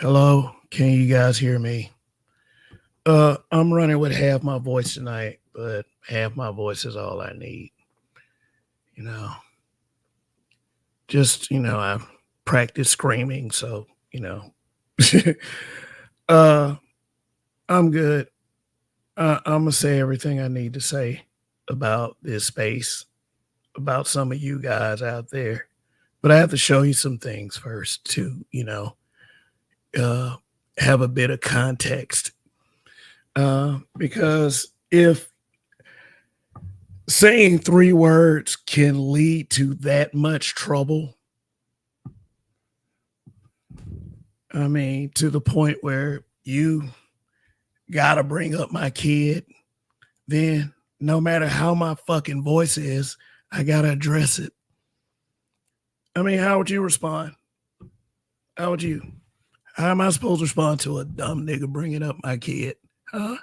Hello, can you guys hear me? I'm running with half my voice tonight, but half my voice is all I need. You know, I practice screaming, so uh, I'm good. I'm gonna say everything I need to say about this space, about some of you guys out there, but I have to show you some things first to, uh, have a bit of context. Because if saying three words can lead to that much trouble. I mean, to the point where you gotta bring up my kid, then no matter how my fucking voice is, I gotta address it. I mean, how would you respond? How would you? How am I supposed to respond to a dumb nigga bringing up my kid? Huh?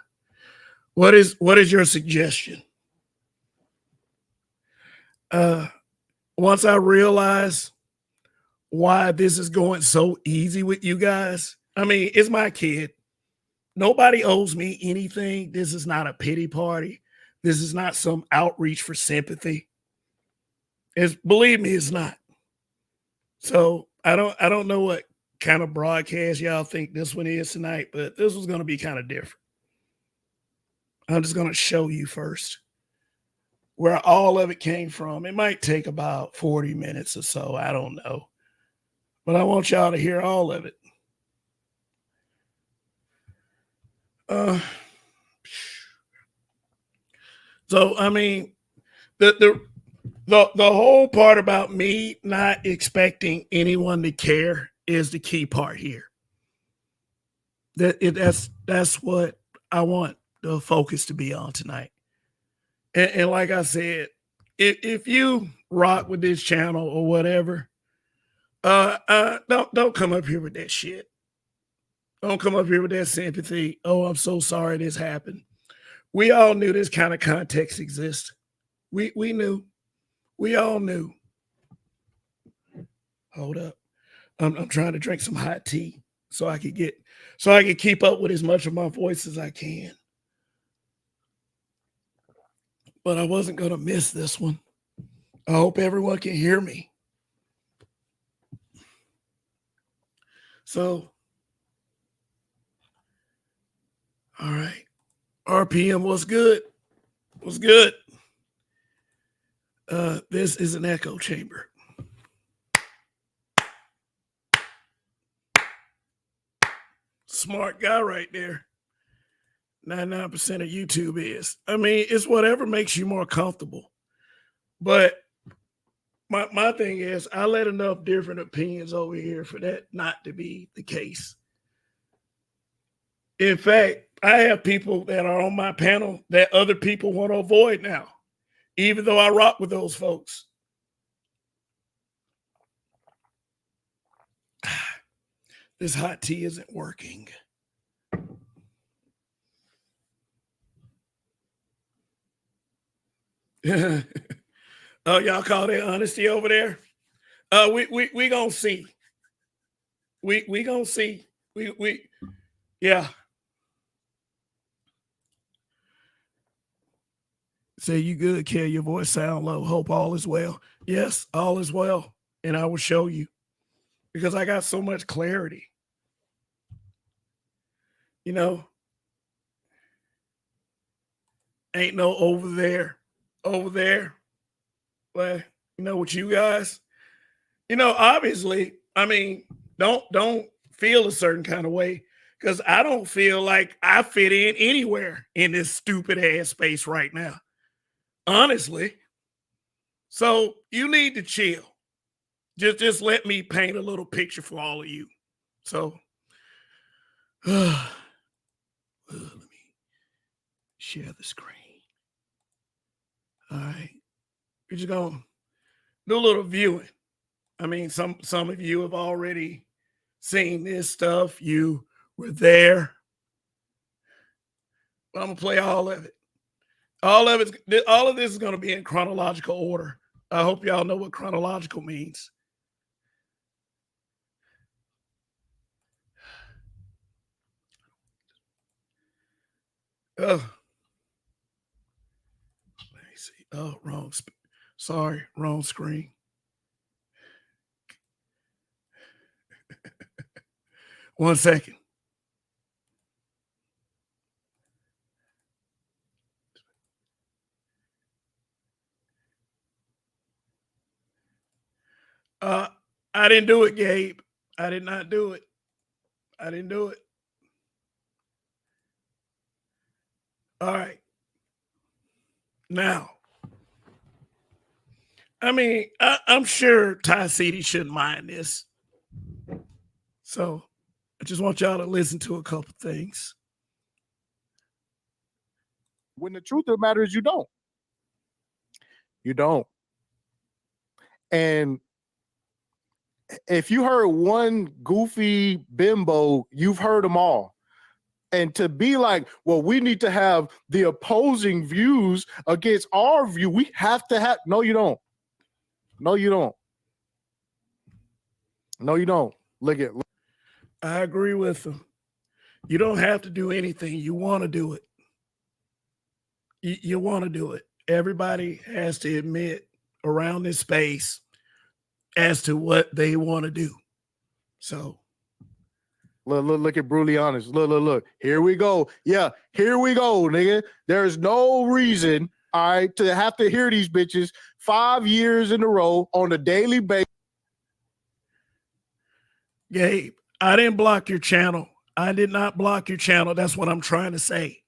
What is your suggestion? Uh, Once I realize why this is going so easy with you guys. I mean, it's my kid. Nobody owes me anything. This is not a pity party. This is not some outreach for sympathy. It's believe me, it's not. So I don't know what kind of broadcast y'all think this one is tonight, but this was gonna be kind of different. I'm just gonna show you first where all of it came from. It might take about 40 minutes or so. I don't know. But I want y'all to hear all of it. Uh, so I mean, the whole part about me not expecting anyone to care is the key part here. That's what I want the focus to be on tonight. And like I said, if you rock with this channel or whatever, don't come up here with that shit. Don't come up here with that sympathy. Oh, I'm so sorry this happened. We all knew this kind of context exists. We knew. We all knew. Hold up. I'm trying to drink some hot tea so I could keep up with as much of my voice as I can. But I wasn't gonna miss this one. I hope everyone can hear me. So, all right. RPM was good. Was good. This is an echo chamber. Smart guy right there. 99% of YouTube is. I mean, it's whatever makes you more comfortable. But my thing is, I let enough different opinions over here for that not to be the case. In fact, I have people that are on my panel that other people want to avoid now, even though I rock with those folks. This hot tea isn't working. Oh, y'all call that honesty over there? We gonna see. We gonna see. We yeah. Say you good, Kel. Your voice sound low. Hope all is well. Yes, all is well, and I will show you because I got so much clarity. You know, ain't no over there, over there. Well, with you guys, obviously, I mean, don't feel a certain kind of way because I don't feel like I fit in anywhere in this stupid ass space right now. Honestly. So you need to chill. Just let me paint a little picture for all of you. So let me share the screen. All right. We're just gonna do a little viewing. I mean, some of you have already seen this stuff. You were there. But I'm gonna play all of it. All of this is gonna be in chronological order. I hope y'all know what chronological means. Let me see. Oh, wrong. Sorry, wrong screen. One second. I didn't do it, Gabe. I did not do it. I didn't do it. All right. Now, I mean, I'm sure Ty City shouldn't mind this. So I just want y'all to listen to a couple things. When the truth of the matter is you don't. You don't. And if you heard one goofy bimbo, you've heard them all. And to be like, well, we need to have the opposing views against our view. We have to have, no, you don't. No, you don't. No, you don't. Look at. I agree with them. You don't have to do anything. You want to do it. You want to do it. Everybody has to admit around this space as to what they want to do. So look at Brutally Honest. Look. Here we go. Yeah, here we go, nigga. There's no reason, all right, to have to hear these bitches 5 years in a row on a daily basis. Gabe, I didn't block your channel. I did not block your channel. That's what I'm trying to say.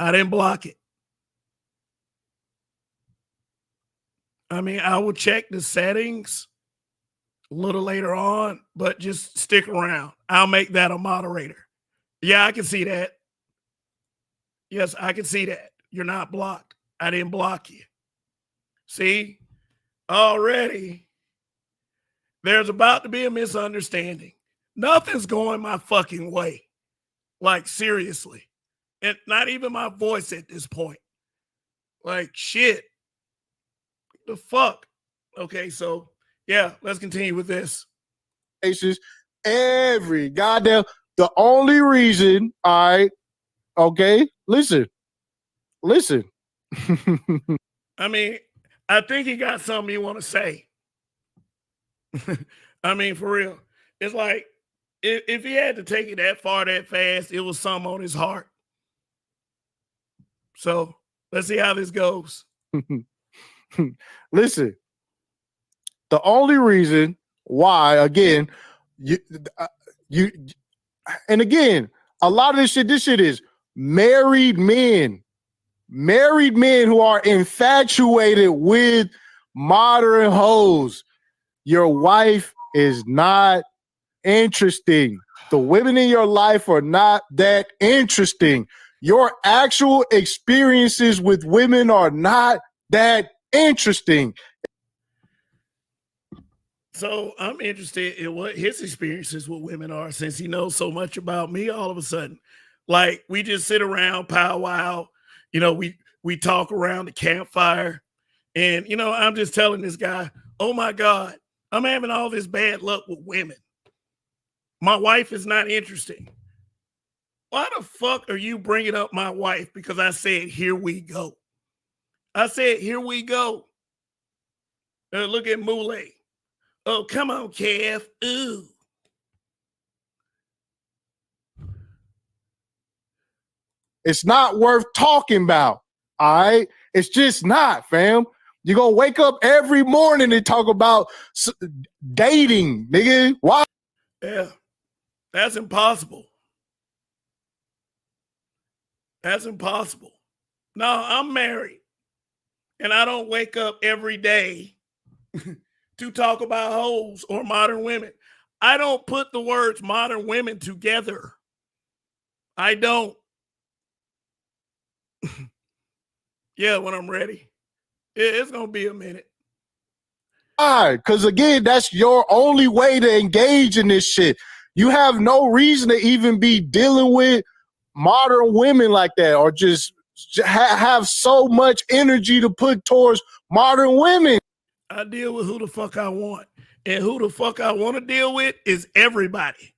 I didn't block it. I mean, I will check the settings a little later on, but just stick around. I'll make that a moderator. Yeah, I can see that. Yes, I can see that. You're not blocked. I didn't block you. See, already there's about to be a misunderstanding. Nothing's going my fucking way. Like, seriously. And not even my voice at this point. Like, shit. The fuck? Okay, so yeah, let's continue with this. Every goddamn, the only reason, all right, okay, listen. I mean, I think he got something you want to say. I mean, for real. It's like, if he had to take it that far, that fast, it was something on his heart. So let's see how this goes. Listen, the only reason why, again, you, and again, a lot of this shit is married men who are infatuated with modern hoes. Your wife is not interesting. The women in your life are not that interesting. Your actual experiences with women are not that interesting. So I'm interested in what his experiences with women are, since he knows so much about me all of a sudden. Like, we just sit around, powwow, you know, we talk around the campfire, and you know, I'm just telling this guy, oh my God, I'm having all this bad luck with women. My wife is not interesting. Why the fuck are you bringing up my wife? Because I said, here we go. I said, here we go. Look at Mule. Oh, come on, Kev. Ooh. It's not worth talking about. All right. It's just not, fam. You're going to wake up every morning and talk about dating, nigga. Why? Yeah. That's impossible. That's impossible. No, I'm married. And I don't wake up every day to talk about hoes or modern women. I don't put the words modern women together. I don't. Yeah, when I'm ready. It's going to be a minute. Why? Because again, that's your only way to engage in this shit. You have no reason to even be dealing with modern women like that, or just have so much energy to put towards modern women. I deal with who the fuck I want. And who the fuck I want to deal with is everybody.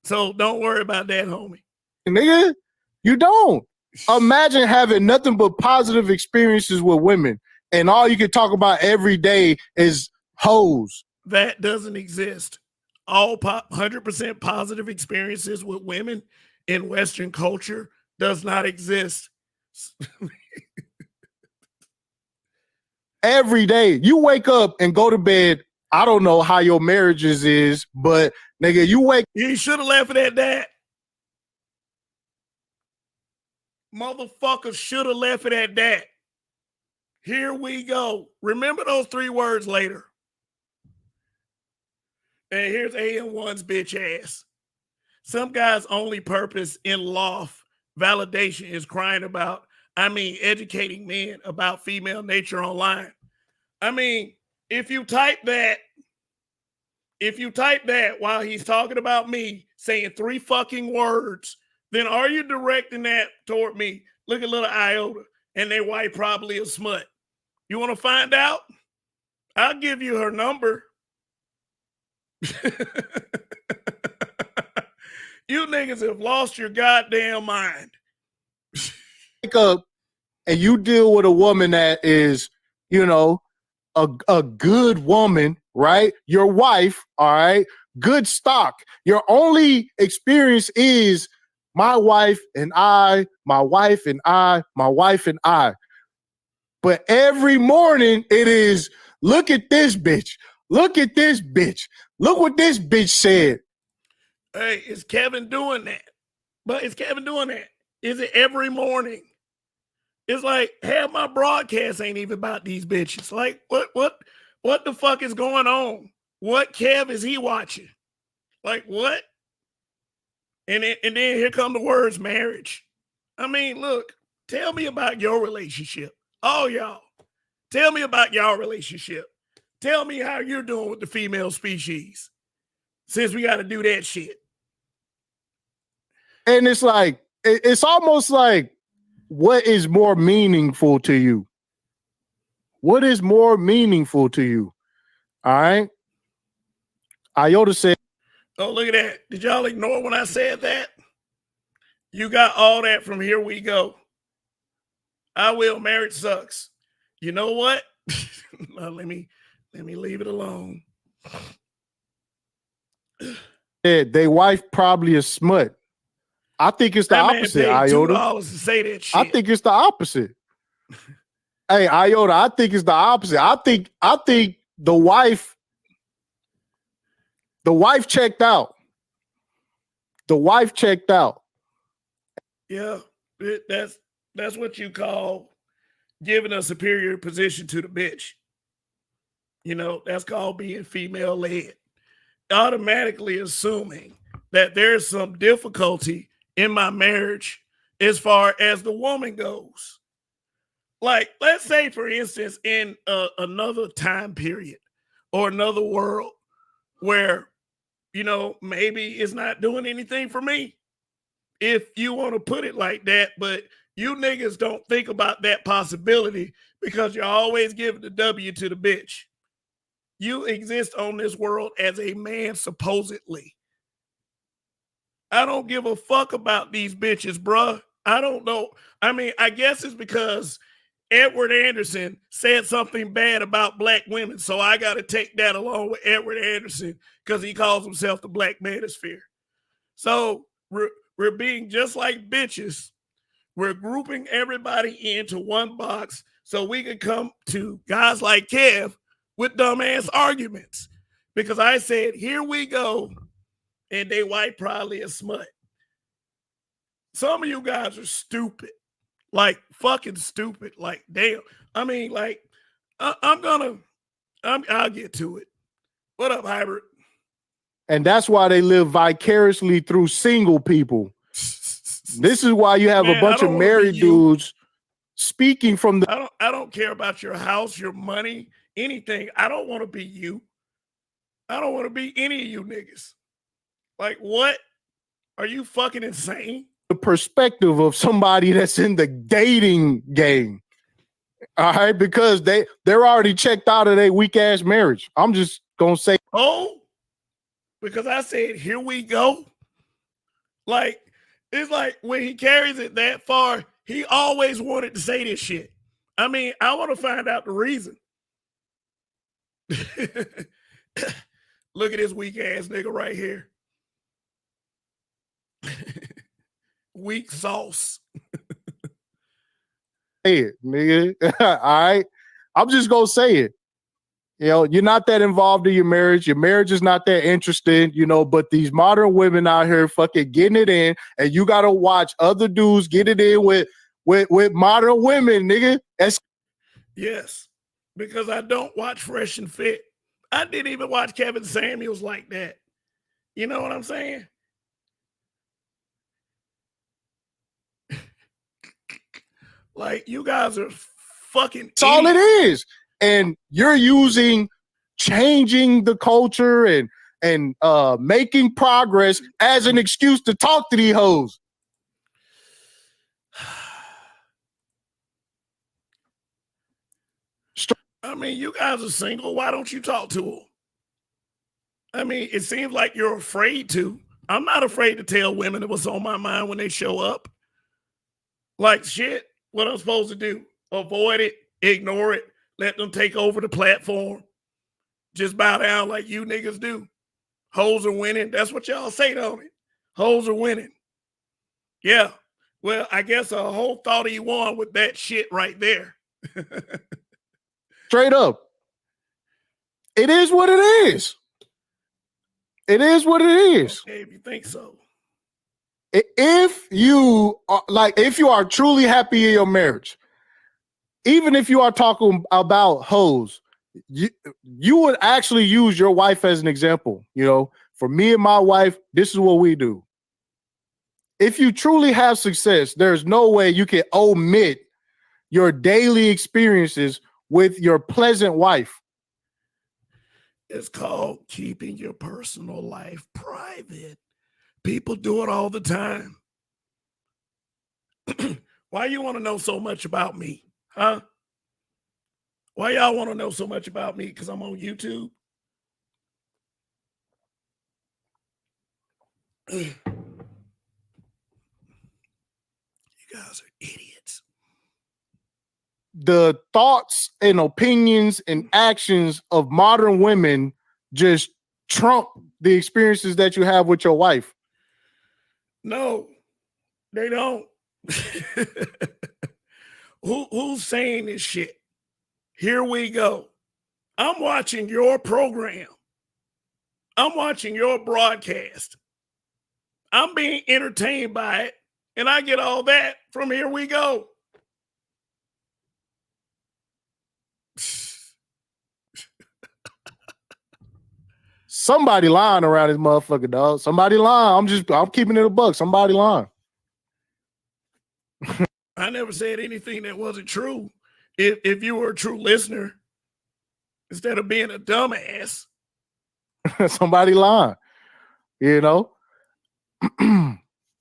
So don't worry about that, homie. Nigga, you don't. Imagine having nothing but positive experiences with women, and all you can talk about every day is hoes. That doesn't exist. All 100% positive experiences with women in Western culture does not exist. Every day you wake up and go to bed. I don't know how your marriages is, but nigga, you wake. You should have left it at that. Motherfucker should have left it at that. Here we go. Remember those 3 words later. And here's AM1's bitch ass. Some guy's only purpose in loft validation is crying about, educating men about female nature online. If you type that while he's talking about me saying 3 fucking words, then are you directing that toward me? Look at little Iota, and their wife probably a smut. You want to find out? I'll give you her number. You niggas have lost your goddamn mind. Wake up and you deal with a woman that is, you know, a good woman, right? Your wife, all right? Good stock. Your only experience is my wife and I, my wife and I, my wife and I. But every morning it is, look at this bitch. Look at this bitch. Look what this bitch said. Hey, is Kevin doing that? But is Kevin doing that? Is it every morning? It's like half my broadcast ain't even about these bitches. Like, what the fuck is going on? What Kev is he watching? Like, what? And then here come the words marriage. Look, tell me about your relationship. Oh, y'all. Tell me about y'all relationship. Tell me how you're doing with the female species. Since we got to do that shit. And it's like, it's almost like, what is more meaningful to you? What is more meaningful to you? All right. Iota said, oh, look at that. Did y'all ignore when I said that? You got all that from Here We Go. I will. Marriage sucks. You know what? let me leave it alone. They wife probably a smut. I think it's the opposite, Iota. $2 to say that shit. I think it's the opposite. Hey, Iota, I think it's the opposite. I think the wife checked out. The wife checked out. Yeah, that's what you call giving a superior position to the bitch. You know, that's called being female led. Automatically assuming that there's some difficulty in my marriage as far as the woman goes. Like, let's say, for instance, in another time period or another world where, you know, maybe it's not doing anything for me, if you want to put it like that, but you niggas don't think about that possibility because you're always giving the W to the bitch. You exist on this world as a man, supposedly. I don't give a fuck about these bitches, bruh. I don't know. I guess it's because Edward Anderson said something bad about black women, so I got to take that along with Edward Anderson because he calls himself the Black Manosphere. So we're being just like bitches. We're grouping everybody into one box so we can come to guys like Kev with dumbass arguments. Because I said, here we go, and they white probably a smut. Some of you guys are stupid. Like, fucking stupid. Like, damn. I'll get to it. What up, Hybrid? And that's why they live vicariously through single people. This is why you have a bunch of married dudes speaking from the. I don't care about your house, your money, anything. I don't want to be you. I don't want to be any of you niggas. Like, what? Are you fucking insane? The perspective of somebody that's in the dating game. All right, because they're already checked out of their weak ass marriage. I'm just gonna say, oh, because I said, here we go. Like, it's like when he carries it that far, He always wanted to say this shit. I mean, I want to find out the reason. Look at this weak ass nigga right here. Weak sauce. Say it, nigga. All right. I'm just gonna say it. You know, you're not that involved in your marriage. Your marriage is not that interesting, you know, but these modern women out here fucking getting it in, and you gotta watch other dudes get it in with modern women, nigga. Yes, because I don't watch Fresh and Fit. I didn't even watch Kevin Samuels like that. You know what I'm saying? Like, you guys are fucking That's all it idiots. is. And you're using changing the culture and making progress as an excuse to talk to these hoes. I mean, you guys are single. Why don't you talk to them? I mean, it seems like you're afraid to. I'm not afraid to tell women what's on my mind when they show up. Like, shit, what I'm supposed to do? Avoid it, ignore it, let them take over the platform. Just bow down like you niggas do. Hoes are winning. That's what y'all say, don't it? Hoes are winning. Yeah. Well, I guess a hoe thought he won with that shit right there. Straight up. It is what it is. It is what it is. Okay, if you think so. If you are, like, if you are truly happy in your marriage, even if you are talking about hoes, you would actually use your wife as an example. You know, for me and my wife, this is what we do. If you truly have success, there's no way you can omit your daily experiences with your pleasant wife. It's called keeping your personal life private. People do it all the time. Why you want to know so much about me? Huh? Why y'all want to know so much about me? Because I'm on YouTube? You guys are idiots. The thoughts and opinions and actions of modern women just trump the experiences that you have with your wife. No, they don't. Who's saying this shit? Here we go. I'm watching your program. I'm watching your broadcast. I'm being entertained by it, and I get all that from Here We Go. Somebody lying around this motherfucker, dog. Somebody lying. I'm keeping it a buck. Somebody lying. I never said anything that wasn't true. If you were a true listener, instead of being a dumbass. Somebody lying. You know?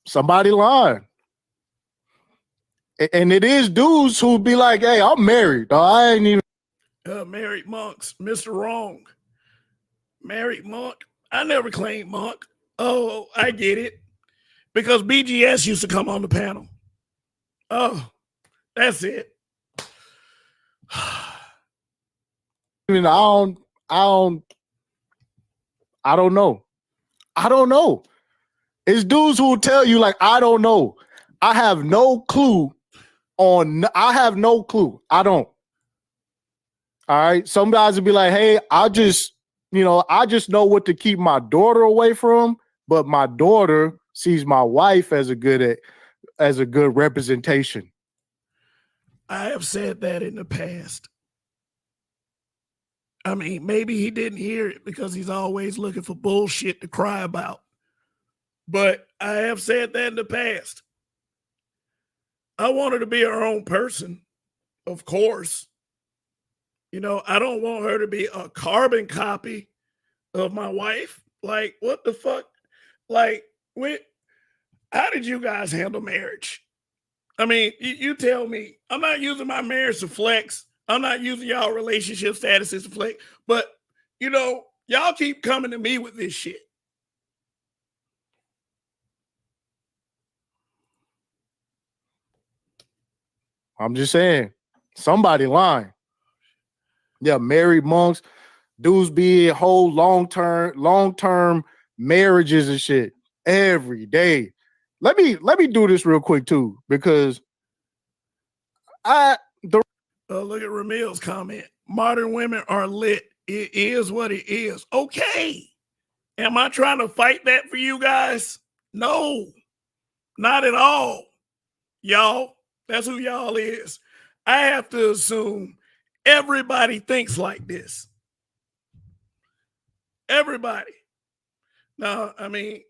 Somebody lying. And it is dudes who be like, hey, I'm married. Dog. I ain't even Married monks, Mr. Wrong. Married monk. I never claimed monk. Oh, I get it. Because BGS used to come on the panel. Oh, that's it. I don't know. I don't know. It's dudes who will tell you, like, I don't know. I have no clue I have no clue. I don't. All right. Some guys will be like, hey, I just know what to keep my daughter away from, but my daughter sees my wife as a good representation. I have said that in the past. I mean, maybe he didn't hear it because he's always looking for bullshit to cry about. But I have said that in the past. I want her to be her own person, of course. You know, I don't want her to be a carbon copy of my wife. Like, what the fuck? Like, how did you guys handle marriage? I mean, you tell me. I'm not using my marriage to flex. I'm not using y'all relationship statuses to flex. But, you know, y'all keep coming to me with this shit. I'm just saying, somebody lying. Yeah, married monks, dudes be in whole long-term marriages and shit every day. Let me do this real quick too, because look at Ramil's comment. Modern women are lit. It is what it is. Okay. Am I trying to fight that for you guys? No, not at all. Y'all, that's who y'all is. I have to assume everybody thinks like this. Everybody. Now, I mean,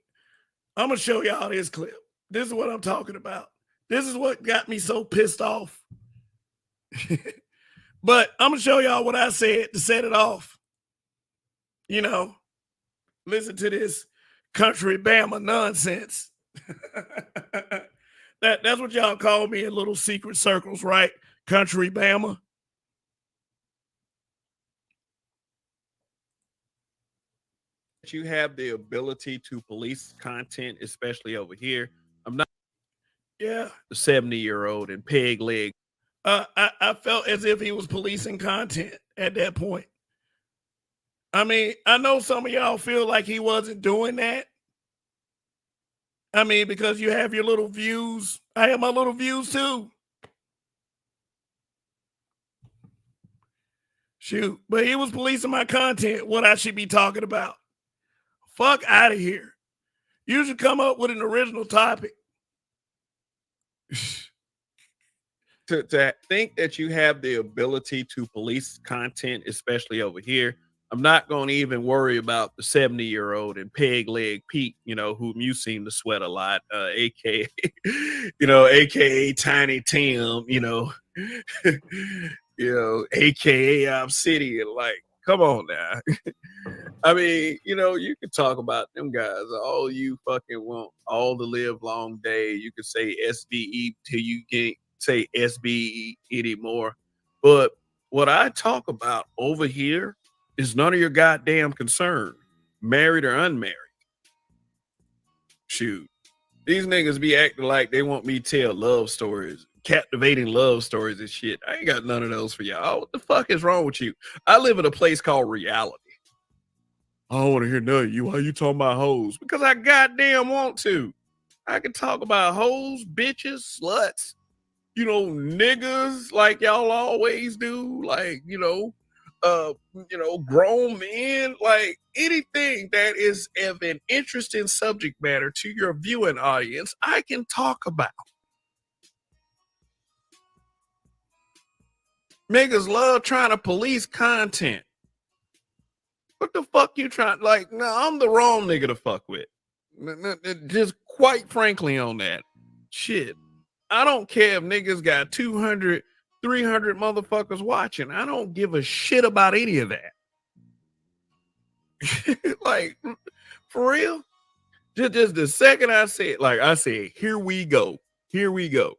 I'm going to show y'all this clip. This is what I'm talking about. This is what got me so pissed off. But I'm going to show y'all what I said to set it off. You know, listen to this country Bama nonsense. That's what y'all call me in little secret circles, right? Country Bama. You have the ability to police content, especially over here. I'm not the 70-year-old and peg leg. I felt as if he was policing content at that point. I mean, I know some of y'all feel like he wasn't doing that. I mean, because you have your little views. I have my little views too. Shoot, but he was policing my content, what I should be talking about. Fuck out of here. You should come up with an original topic. To think that you have the ability to police content, especially over here. I'm not going to even worry about the 70-year-old and peg leg Pete, whom you seem to sweat a lot, aka, aka Tiny Tim, aka Obsidian. Like, come on now. I mean, you can talk about them guys all you fucking want, all the live long day. You can say SVE till you can't say SBE anymore. But what I talk about over here is none of your goddamn concern, married or unmarried. Shoot. These niggas be acting like they want me to tell love stories, captivating love stories and shit. I ain't got none of those for y'all. What the fuck is wrong with you? I live in a place called reality. I don't want to hear none of you. Why you talking about hoes? Because I goddamn want to. I can talk about hoes, bitches, sluts, niggas like y'all always do. Like, grown men, like anything that is of an interesting subject matter to your viewing audience, I can talk about. Niggas love trying to police content. What the fuck you trying? Like, no, I'm the wrong nigga to fuck with. Just quite frankly on that. Shit. I don't care if niggas got 200, 300 motherfuckers watching. I don't give a shit about any of that. Like, for real? Just the second I said, here we go. Here we go.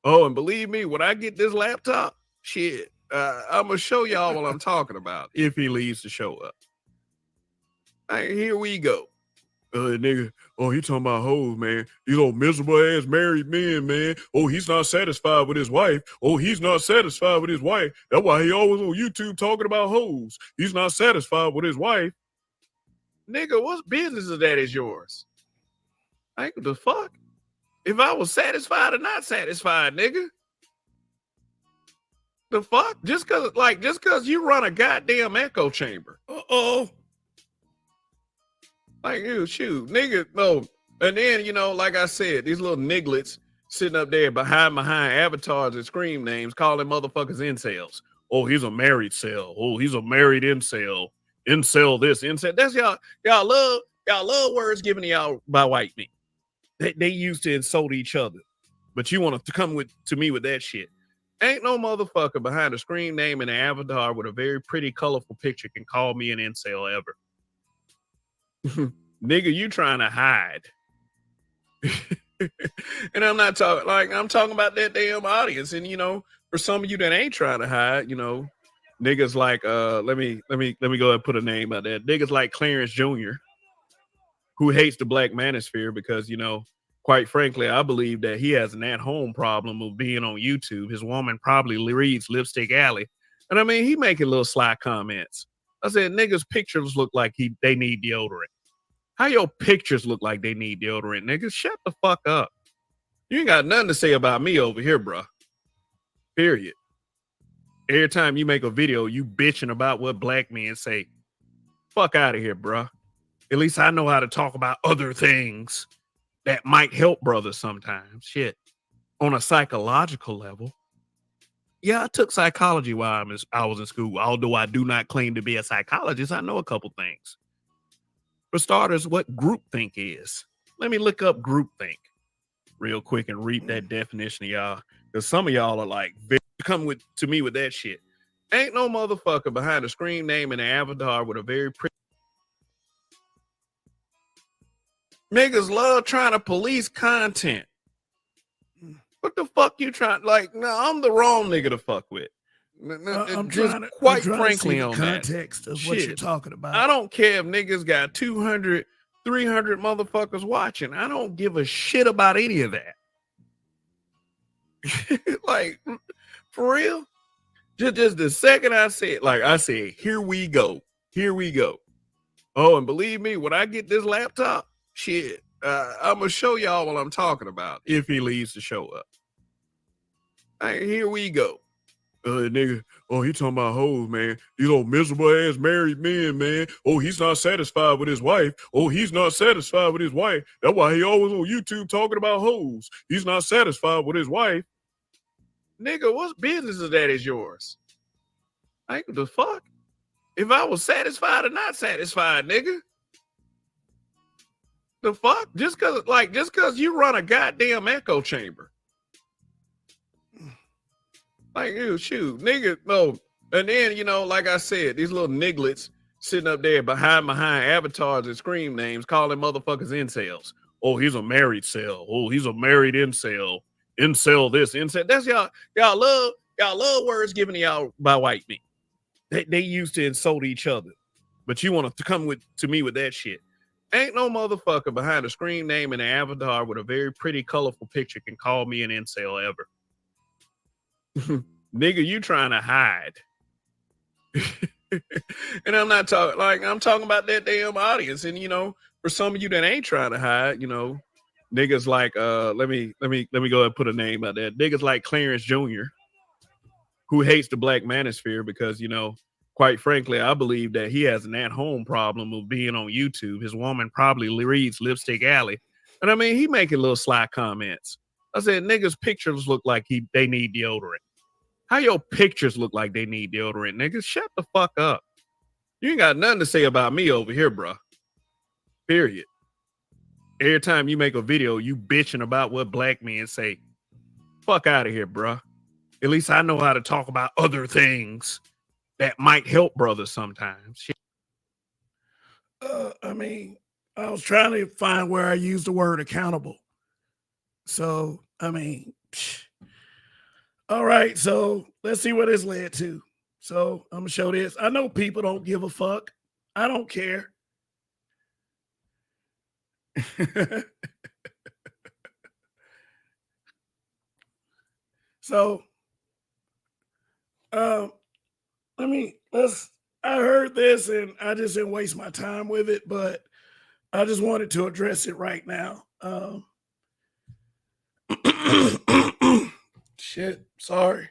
Oh, and believe me, when I get this laptop, shit, I'm going to show y'all what I'm talking about if he leaves to show up. Right, here we go. Nigga, oh, he talking about hoes, man. These old miserable ass married men, man. Oh, he's not satisfied with his wife. Oh, he's not satisfied with his wife. That's why he always on YouTube talking about hoes. He's not satisfied with his wife. Nigga, what business of that is yours? Like, the fuck? If I was satisfied or not satisfied, nigga. The fuck? Just cause you run a goddamn echo chamber. Uh-oh. Like, you shoot, nigga, no. And then, like I said, these little nigglets sitting up there behind avatars and scream names, calling motherfuckers incels. Oh, he's a married cell. Oh, he's a married incel. Incel this, incel. That's y'all love words given to y'all by white men. They used to insult each other. But you want to come to me with that shit. Ain't no motherfucker behind a screen name and an avatar with a very pretty, colorful picture can call me an incel ever. Nigga, you trying to hide. And I'm not talking I'm talking about that damn audience. And for some of you that ain't trying to hide, niggas like let me go ahead and put a name out there. Niggas like Clarence Jr., who hates the Black Manosphere because quite frankly, I believe that he has an at-home problem of being on YouTube. His woman probably reads Lipstick Alley. And I mean, he making little sly comments. I said, niggas' pictures look like they need deodorant. How your pictures look like they need deodorant, niggas? Shut the fuck up. You ain't got nothing to say about me over here, bruh. Period. Every time you make a video, you bitching about what black men say. Fuck out of here, bruh. At least I know how to talk about other things that might help brothers sometimes. Shit. On a psychological level. Yeah, I took psychology while I was in school. Although I do not claim to be a psychologist, I know a couple things. For starters, what groupthink is. Let me look up groupthink real quick and read that definition of y'all. Because some of y'all are like, come to me with that shit. Ain't no motherfucker behind a screen name and an avatar with a very pretty. Niggas love trying to police content. What the fuck you trying? Like, no, I'm the wrong nigga to fuck with. I'm Just trying quite to frankly see the on context that. of what you're Shit. talking about. I don't care if niggas got 200, 300 motherfuckers watching. I don't give a shit about any of that. Like, for real? Just the second I said, here we go. Here we go. Oh, and believe me, when I get this laptop, shit, I'm going to show y'all what I'm talking about if he leaves to show up. Here we go. Nigga, oh, he talking about hoes, man. These old miserable ass married men, man. Oh, he's not satisfied with his wife. Oh, he's not satisfied with his wife. That's why he always on YouTube talking about hoes. He's not satisfied with his wife. Nigga, what business is that is yours? Like, the fuck? If I was satisfied or not satisfied, nigga. The fuck? Just cause you run a goddamn echo chamber. Like, you shoot, nigga, no. And then, like I said, these little nigglets sitting up there behind avatars and scream names, calling motherfuckers incels. Oh, he's a married cell. Oh, he's a married incel. Incel this, incel. That's y'all love words given to y'all by white men. They used to insult each other. But you want to come to me with that shit. Ain't no motherfucker behind a screen name and an avatar with a very pretty, colorful picture can call me an incel ever. Nigga, you trying to hide. And I'm not talking I'm talking about that damn audience. And for some of you that ain't trying to hide, niggas like let me go ahead and put a name out there. Niggas like Clarence Jr., who hates the Black Manosphere because quite frankly, I believe that he has an at-home problem of being on YouTube. His woman probably reads Lipstick Alley. And I mean, he making little sly comments. I said, niggas' pictures look like they need deodorant. How your pictures look like they need deodorant, niggas? Shut the fuck up. You ain't got nothing to say about me over here, bruh. Period. Every time you make a video, you bitching about what black men say. Fuck out of here, bruh. At least I know how to talk about other things that might help brothers sometimes. Shit. I mean, I was trying to find where I used the word accountable. So, I mean, all right. So let's see what this led to. So I'm gonna show this. I know people don't give a fuck. I don't care. So, I mean, I heard this and I just didn't waste my time with it, but I just wanted to address it right now. Shit, sorry.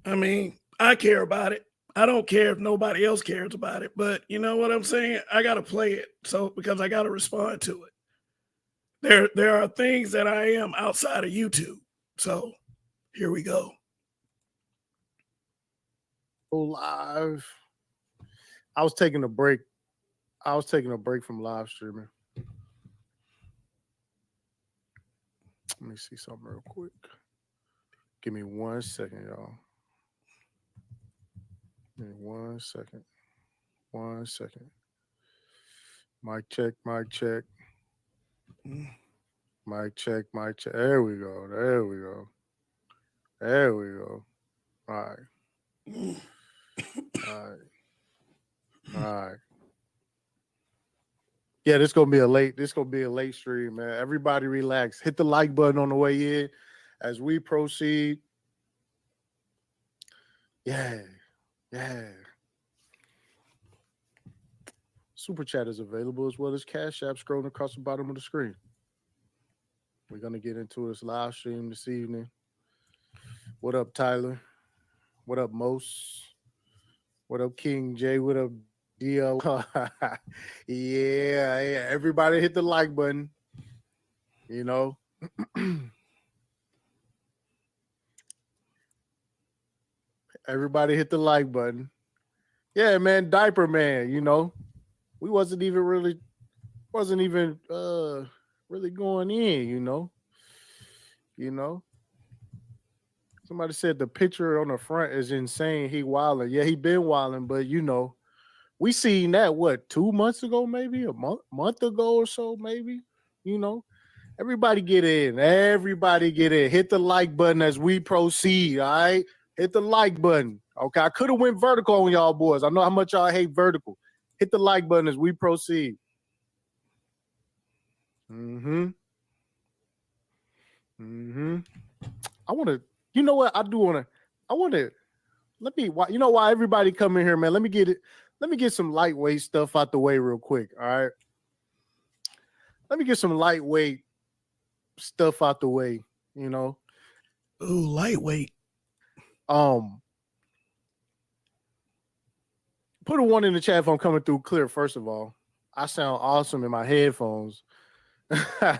I mean, I care about it. I don't care if nobody else cares about it, but you know what I'm saying? I got to play it because I got to respond to it. There are things that I am outside of YouTube. So here we go. Live. I was taking a break. From live streaming. Let me see something real quick. Give me 1 second, y'all. Give me 1 second. 1 second. Mic check, mic check. Mic check, mic check. There we go. There we go. There we go. All right. All right. All right. Yeah, this gonna be a late stream, man. Everybody relax. Hit the like button on the way in as we proceed. Yeah. Super chat is available as well as Cash App scrolling across the bottom of the screen. We're gonna get into this live stream this evening. What up, Tyler? What up, Mos? What up, King J? What up, Dio? yeah. Everybody hit the like button. You know. Everybody hit the like button. Yeah, man, diaper man, you know. We wasn't even really going in, you know. Somebody said the picture on the front is insane. He wilding. Yeah, he been wilding, but you know, we seen that what 2 months ago, maybe a month ago or so, maybe. You know, everybody get in. Everybody get in. Hit the like button as we proceed. All right, hit the like button. Okay, I could have went vertical on y'all boys. I know how much y'all hate vertical. Hit the like button as we proceed. I want to. You know what? I want to. Let me. You know why everybody come in here, man? Let me get some lightweight stuff out the way real quick. All right. Let me get some lightweight stuff out the way. You know. Ooh, lightweight. Put a 1 in the chat if I'm coming through clear. First of all, I sound awesome in my headphones. I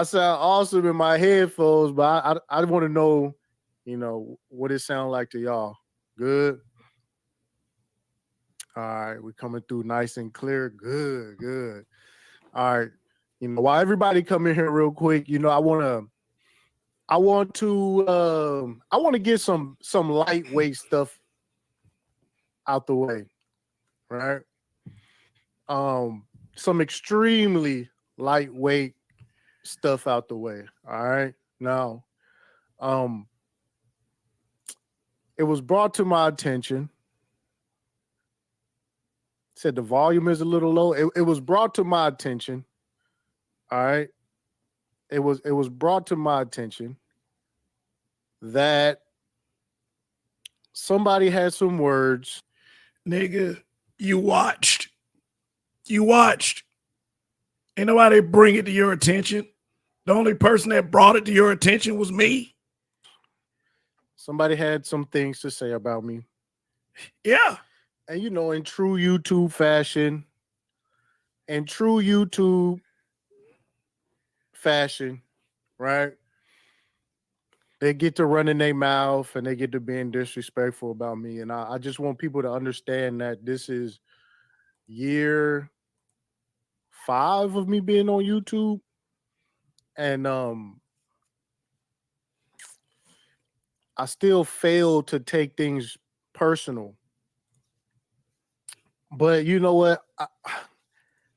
sound awesome in my headphones, but I want to know, you know, what it sound like to y'all. Good. All right, we're coming through nice and clear. Good. All right, you know, while everybody come in here real quick, you know, I want to get some lightweight stuff out the way, right? Some extremely lightweight stuff out the way. All right. Now, it was brought to my attention. Said the volume is a little low. It was brought to my attention. All right. It was brought to my attention that somebody had some words. Nigga, you watched. Ain't nobody bring it to your attention. The only person that brought it to your attention was me. Somebody had some things to say about me. Yeah. And, you know, in true YouTube fashion, right? They get to running their mouth and they get to being disrespectful about me. And I just want people to understand that this is year 5 of me being on YouTube. And I still fail to take things personal. But you know what?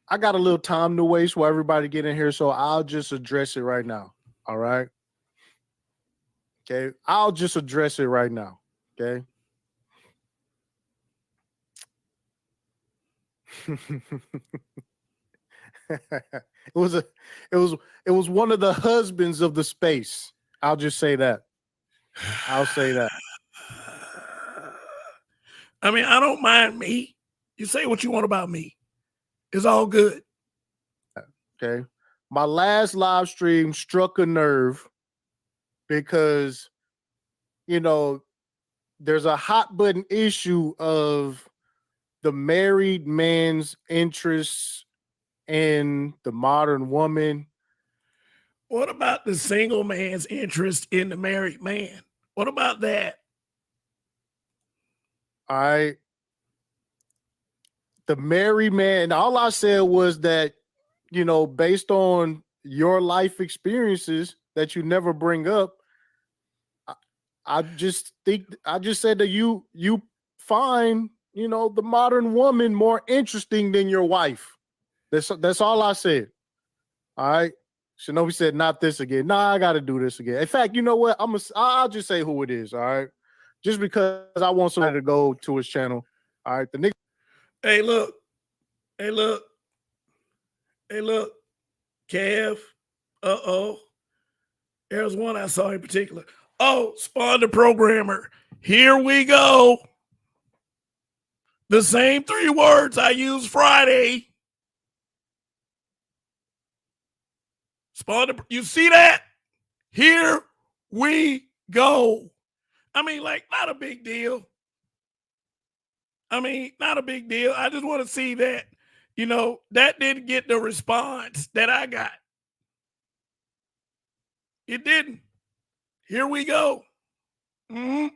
I got a little time to waste while everybody get in here, so I'll just address it right now. All right? Okay? I'll just address it right now. Okay? It was one of the husbands of the space. I'll just say that. I'll say that. I mean, I don't mind me. You say what you want about me. It's all good. Okay. My last live stream struck a nerve because, you know, there's a hot button issue of the married man's interests in the modern woman. What about the single man's interest in the married man? What about that? The married man, all I said was that, you know, based on your life experiences that you never bring up, I just said that you find, you know, the modern woman more interesting than your wife. That's all I said. All right. Shinobi said, not this again. Nah, I got to do this again. In fact, you know what? I'll just say who it is. All right. Just because I want somebody to go to his channel. All right. The nigga Hey, look. Hey, look. Hey, look. Kev. Uh-oh. There's one I saw in particular. Oh, Spawn the Programmer. Here we go. The same 3 words I used Friday. Spawn the, you see that? Here we go. I mean, like, not a big deal. I mean, not a big deal. I just want to see that, that didn't get the response that I got. It didn't. Here we go. Mm-hmm.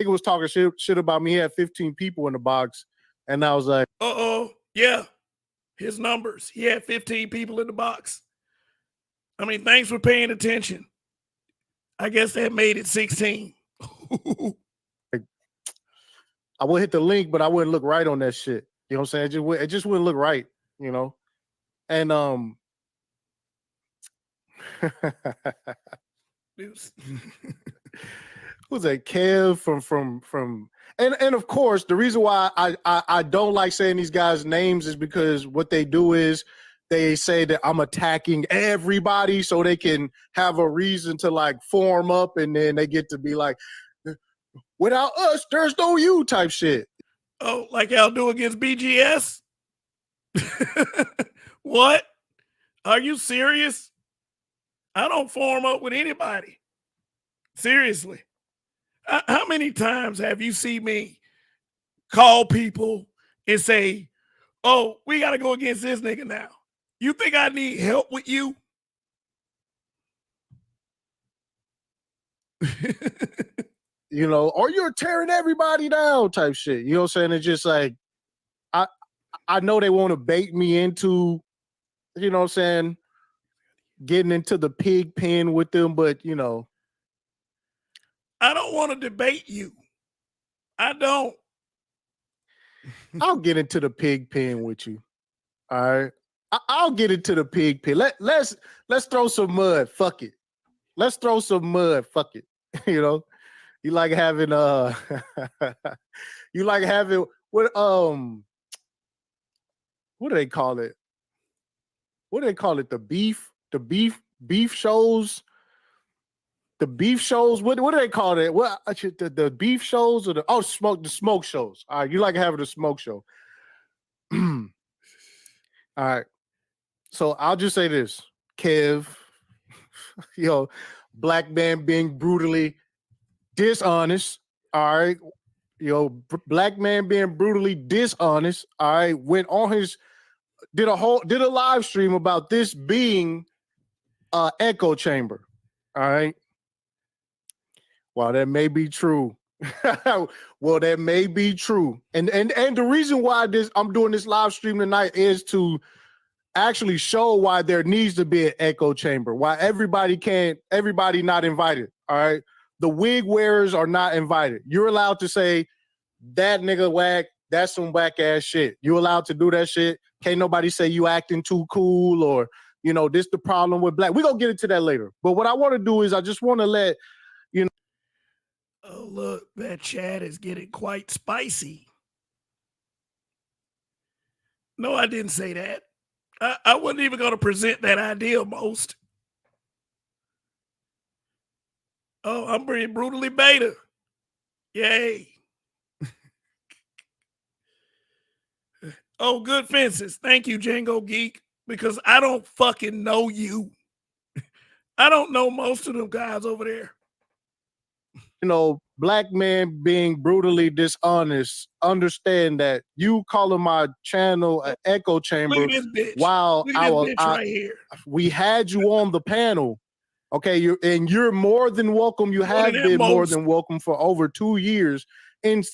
Nigga was talking shit about me. He had 15 people in the box. And I was like, uh-oh. Yeah. His numbers. He had 15 people in the box. I mean, thanks for paying attention. I guess that made it 16. I would hit the link, but I wouldn't look right on that shit. You know what I'm saying? It just wouldn't look right, you know? And who's that? Kev from and of course the reason why I don't like saying these guys' names is because what they do is they say that I'm attacking everybody so they can have a reason to like form up, and then they get to be like, without us, there's no you type shit. Oh, like y'all do against BGS? What? Are you serious? I don't form up with anybody. Seriously. How many times have you seen me call people and say, oh, we got to go against this nigga now? You think I need help with you? You know, or you're tearing everybody down type shit. You know what I'm saying? It's just like, I know they want to bait me into, you know what I'm saying, getting into the pig pen with them, but you know. I don't want to debate you. I don't. I'll get into the pig pen with you. All right. I'll get into the pig pen. Let's throw some mud. Fuck it. Let's throw some mud. Fuck it. You know, you like having you like having what do they call it? What do they call it? The beef shows. The beef shows. What do they call it? What the beef shows or the smoke shows. All right, you like having a smoke show. All right. So I'll just say this, Kev, black man being brutally dishonest. All right. Black man being brutally dishonest. All right. Went on did a live stream about this being echo chamber. All right. Well, that may be true. Well, that may be true. And the reason why I'm doing this live stream tonight is to actually show why there needs to be an echo chamber, why everybody not invited. All right. The wig wearers are not invited. You're allowed to say that nigga whack, that's some whack ass shit. You're allowed to do that shit. Can't nobody say you acting too cool or, this the problem with black. We're going to get into that later. But what I want to do is I just want to let, oh, look, that chat is getting quite spicy. No, I didn't say that. I wasn't even going to present that idea most. Oh, I'm being brutally beta. Yay. Oh, good fences. Thank you, Django Geek, because I don't fucking know you. I don't know most of them guys over there. Black man being brutally dishonest, understand that you calling my channel an echo chamber. Look at this bitch. While Look at this bitch right here. We had you on the panel. Okay, you're more than welcome. You have been more than welcome for over 2 years in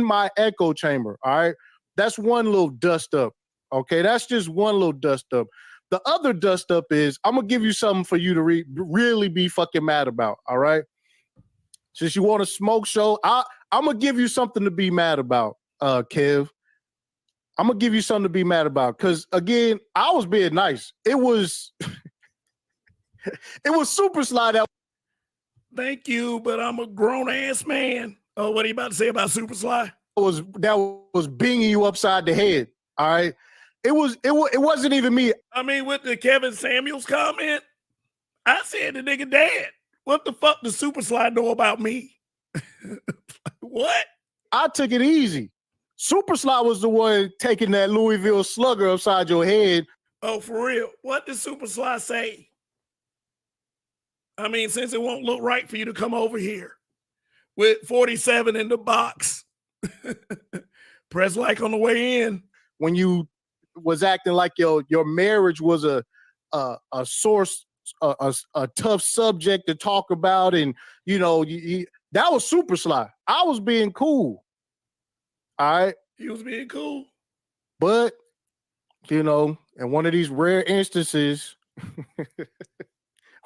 my echo chamber. All right. That's one little dust up. Okay, that's just one little dust up. The other dust up is I'm gonna give you something for you to really be fucking mad about. All right. Since you want a smoke show, I'm gonna give you something to be mad about, Kev. I'm gonna give you something to be mad about. Cause again, I was being nice. It was Super Sly that. Thank you, but I'm a grown ass man. Oh, what are you about to say about Super Sly? was binging you upside the head. All right. It wasn't even me. I mean, with the Kevin Samuels comment, I said the nigga dead. What the fuck does Super Slide know about me? What? I took it easy. Super Slide was the one taking that Louisville Slugger upside your head. Oh, for real? What did Super Slide say? I mean, since it won't look right for you to come over here with 47 in the box, press like on the way in. When you was acting like your marriage was a source, a tough subject to talk about, and that was Super Slide. I was being cool. All right. He was being cool. But, in one of these rare instances,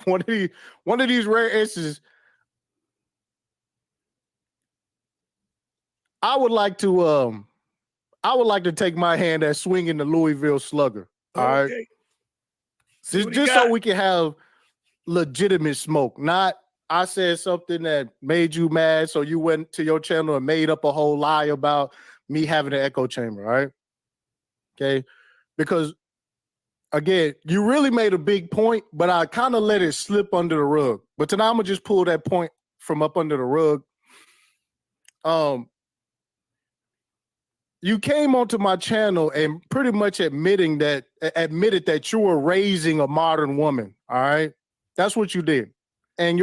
one of these rare instances, I would like to take my hand at swinging the Louisville Slugger. All right. Just so we can have legitimate smoke. Not I said something that made you mad, so you went to your channel and made up a whole lie about me having an echo chamber, all right? Okay. Because again, you really made a big point, but I kind of let it slip under the rug. But tonight I'm gonna just pull that point from up under the rug. You came onto my channel and pretty much admitted that you were raising a modern woman. All right. That's what you did. And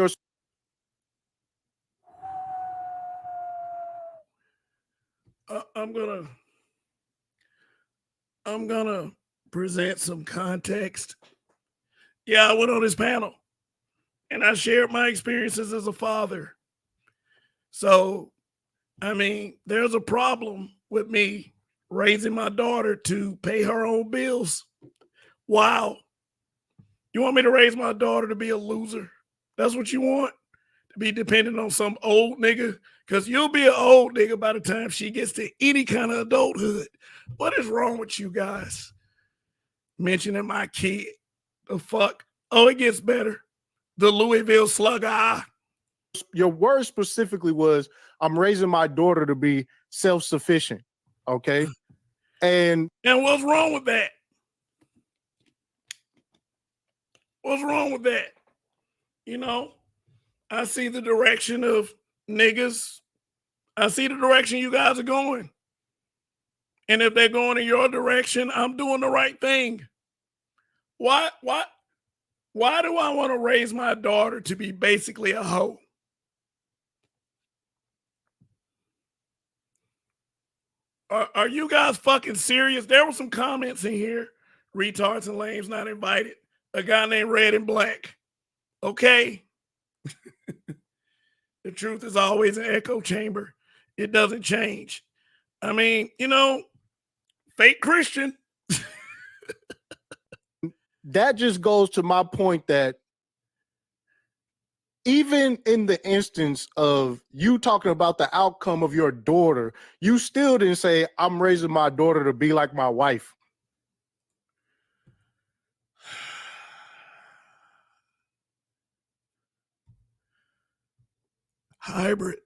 I'm gonna present some context. Yeah, I went on this panel and I shared my experiences as a father. So, I mean, there's a problem with me raising my daughter to pay her own bills. Wow. You want me to raise my daughter to be a loser? That's what you want? To be dependent on some old nigga? Because you'll be an old nigga by the time she gets to any kind of adulthood. What is wrong with you guys? Mentioning my kid. The fuck? Oh, it gets better. The Louisville Slugger. Your word specifically was, I'm raising my daughter to be self-sufficient. Okay. And what's wrong with that? What's wrong with that? I see the direction of niggas. I see the direction you guys are going. And if they're going in your direction, I'm doing the right thing. Why do I want to raise my daughter to be basically a hoe? Are you guys fucking serious? There were some comments in here. Retards and lames not invited. A guy named Red and Black. Okay. The truth is always an echo chamber. It doesn't change. I mean, fake Christian. That just goes to my point that even in the instance of you talking about the outcome of your daughter, you still didn't say, I'm raising my daughter to be like my wife. Hybrid.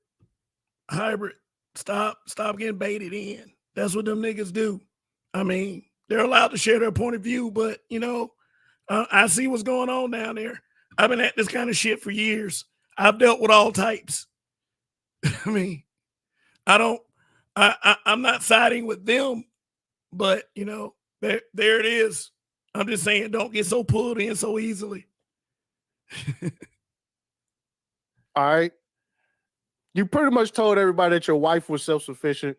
Stop getting baited in. That's what them niggas do. I mean, they're allowed to share their point of view, but I see what's going on down there. I've been at this kind of shit for years. I've dealt with all types. I mean, I'm not siding with them, but there it is. I'm just saying, don't get so pulled in so easily. All right. You pretty much told everybody that your wife was self-sufficient.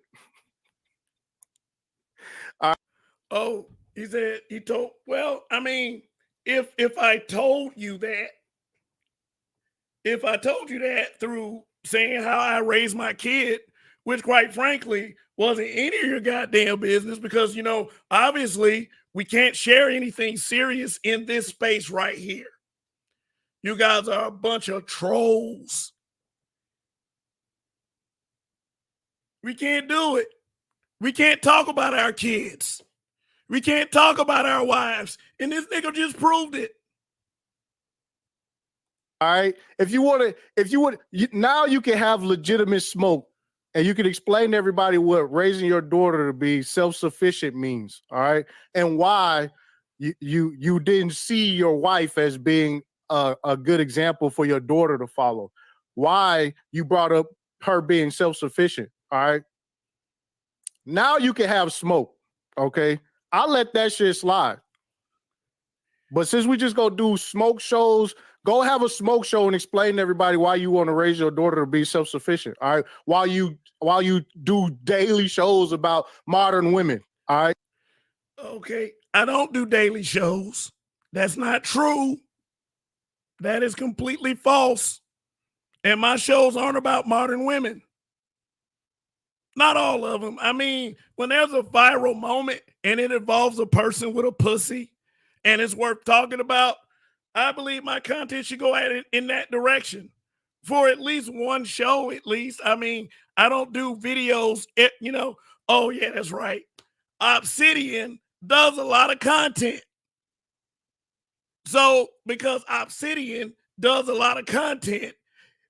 Oh, he said he told. Well, I mean, if I told you that, through saying how I raised my kid, which quite frankly wasn't any of your goddamn business, because obviously we can't share anything serious in this space right here. You guys are a bunch of trolls. We can't do it. We can't talk about our kids. We can't talk about our wives. And this nigga just proved it. All right. Now you can have legitimate smoke and you can explain to everybody what raising your daughter to be self-sufficient means, all right, and why you didn't see your wife as being a good example for your daughter to follow, why you brought up her being self-sufficient, all right. Now you can have smoke, okay? I'll let that shit slide. But since we just go do smoke shows, go have a smoke show and explain to everybody why you want to raise your daughter to be self-sufficient, all right? While you do daily shows about modern women, all right? Okay, I don't do daily shows. That's not true. That is completely false. And my shows aren't about modern women. Not all of them. I mean, when there's a viral moment and it involves a person with a pussy and it's worth talking about, I believe my content should go at it in that direction for at least one show, at least. I mean, I don't do videos, oh, yeah, that's right. Obsidian does a lot of content. So, because Obsidian does a lot of content,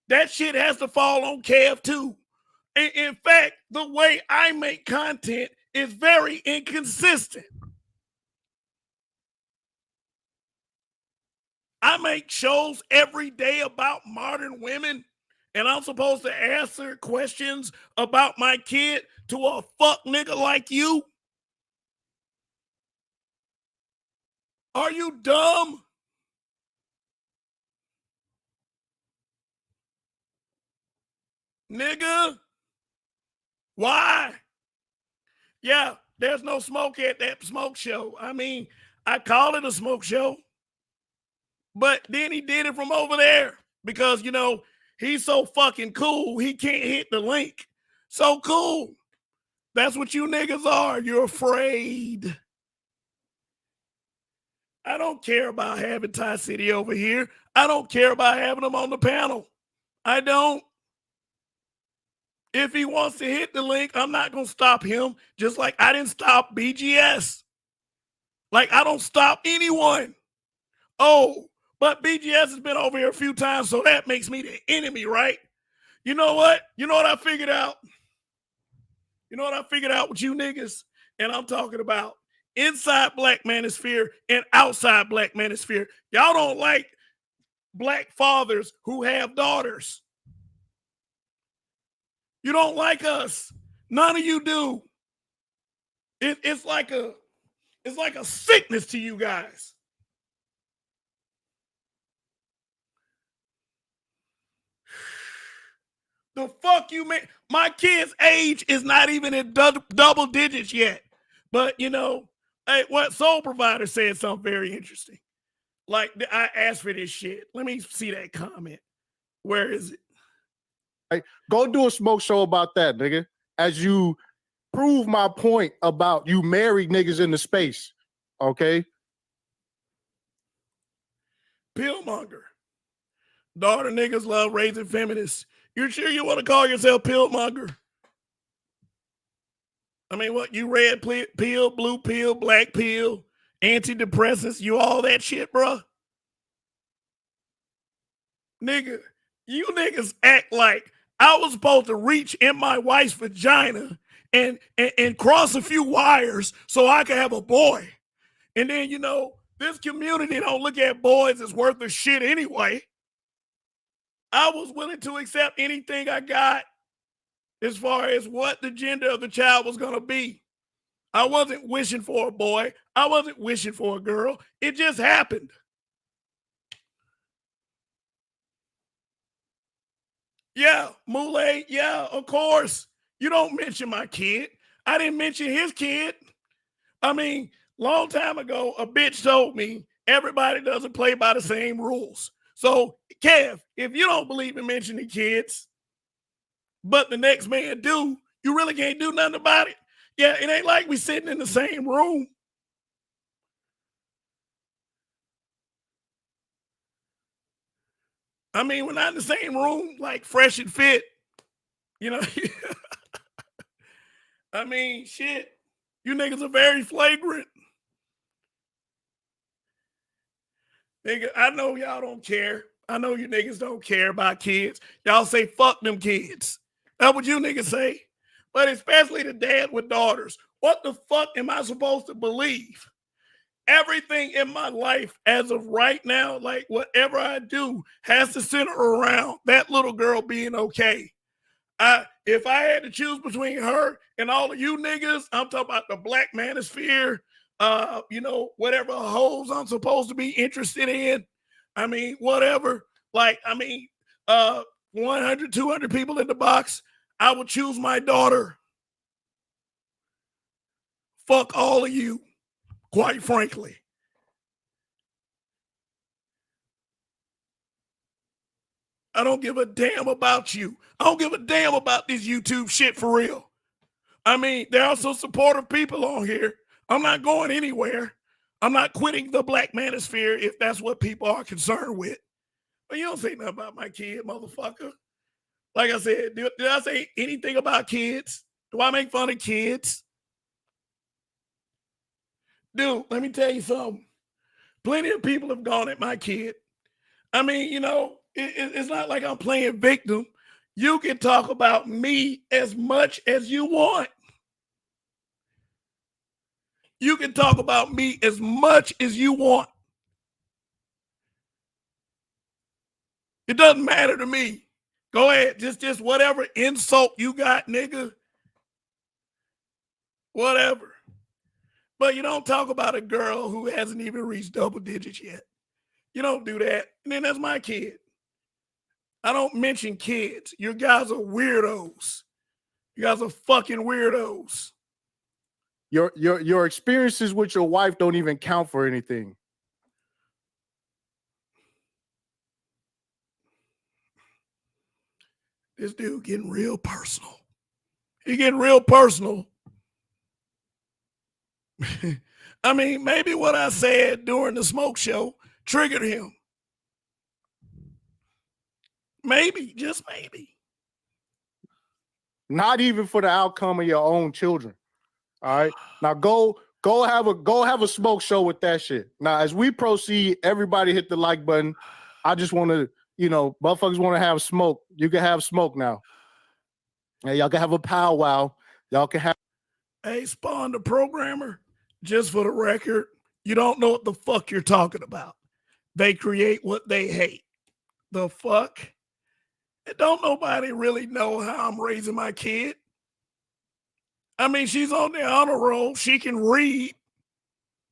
that shit has to fall on Kev too. In fact, the way I make content is very inconsistent. I make shows every day about modern women, and I'm supposed to answer questions about my kid to a fuck nigga like you? Are you dumb? Nigga? Why? Yeah, there's no smoke at that smoke show. I mean, I call it a smoke show, but then he did it from over there because, he's so fucking cool, he can't hit the link. So cool. That's what you niggas are. You're afraid. I don't care about having Ty City over here. I don't care about having him on the panel. I don't. If he wants to hit the link, I'm not going to stop him, just like I didn't stop BGS. Like, I don't stop anyone. Oh, but BGS has been over here a few times, so that makes me the enemy, right? You know what? You know what I figured out? You know what I figured out with you niggas? And I'm talking about inside Black Manosphere and outside Black Manosphere. Y'all don't like black fathers who have daughters. You don't like us. None of you do. It's like a sickness to you guys. The fuck you mean? My kid's age is not even in double digits yet. But hey, what Soul Provider said something very interesting. Like, I asked for this shit. Let me see that comment. Where is it? Right. Go do a smoke show about that, nigga. As you prove my point about you married niggas in the space. Okay. Pillmonger. Daughter niggas love raising feminists. You sure you want to call yourself Pillmonger? I mean, what, you red pill, blue pill, black pill, antidepressants, you all that shit, bro? Nigga, you niggas act like I was supposed to reach in my wife's vagina and cross a few wires so I could have a boy. And then, this community don't look at boys as worth of shit anyway. I was willing to accept anything I got as far as what the gender of the child was going to be. I wasn't wishing for a boy. I wasn't wishing for a girl. It just happened. Yeah, Mule, yeah, of course. You don't mention my kid. I didn't mention his kid. I mean, long time ago, a bitch told me everybody doesn't play by the same rules. So, Kev, if you don't believe in mentioning kids, but the next man do, you really can't do nothing about it. Yeah, it ain't like we sitting in the same room. I mean, we're not in the same room, like fresh and fit. I mean, shit. You niggas are very flagrant. Nigga, I know y'all don't care. I know you niggas don't care about kids. Y'all say fuck them kids. That's what you niggas say. But especially the dad with daughters. What the fuck am I supposed to believe? Everything in my life as of right now, like whatever I do, has to center around that little girl being okay. If I had to choose between her and all of you niggas, I'm talking about the Black Manosphere, whatever hoes I'm supposed to be interested in. I mean, whatever. Like, 100, 200 people in the box. I would choose my daughter. Fuck all of you, quite frankly. I don't give a damn about you. I don't give a damn about this YouTube shit for real. I mean, there are some supportive people on here. I'm not going anywhere. I'm not quitting the Black Manosphere if that's what people are concerned with. But you don't say nothing about my kid, motherfucker. Like I said, did I say anything about kids? Do I make fun of kids? Dude, let me tell you something. Plenty of people have gone at my kid. I mean, it's not like I'm playing victim. You can talk about me as much as you want. You can talk about me as much as you want. It doesn't matter to me. Go ahead. Just whatever insult you got, nigga. Whatever. But you don't talk about a girl who hasn't even reached double digits yet. You don't do that. And then that's my kid. I don't mention kids. You guys are weirdos. You guys are fucking weirdos. Your experiences with your wife don't even count for anything. This dude getting real personal. He getting real personal. I mean, maybe what I said during the smoke show triggered him. Maybe, just maybe. Not even for the outcome of your own children. All right. Now go have a smoke show with that shit. Now, as we proceed, everybody hit the like button. I just want to, motherfuckers want to have smoke. You can have smoke now. Hey, y'all can have a powwow. Y'all can have. Hey, Spawn the programmer, just for the record, you don't know what the fuck you're talking about. They create what they hate. The fuck? And don't nobody really know how I'm raising my kid. I mean, she's on the honor roll. She can read.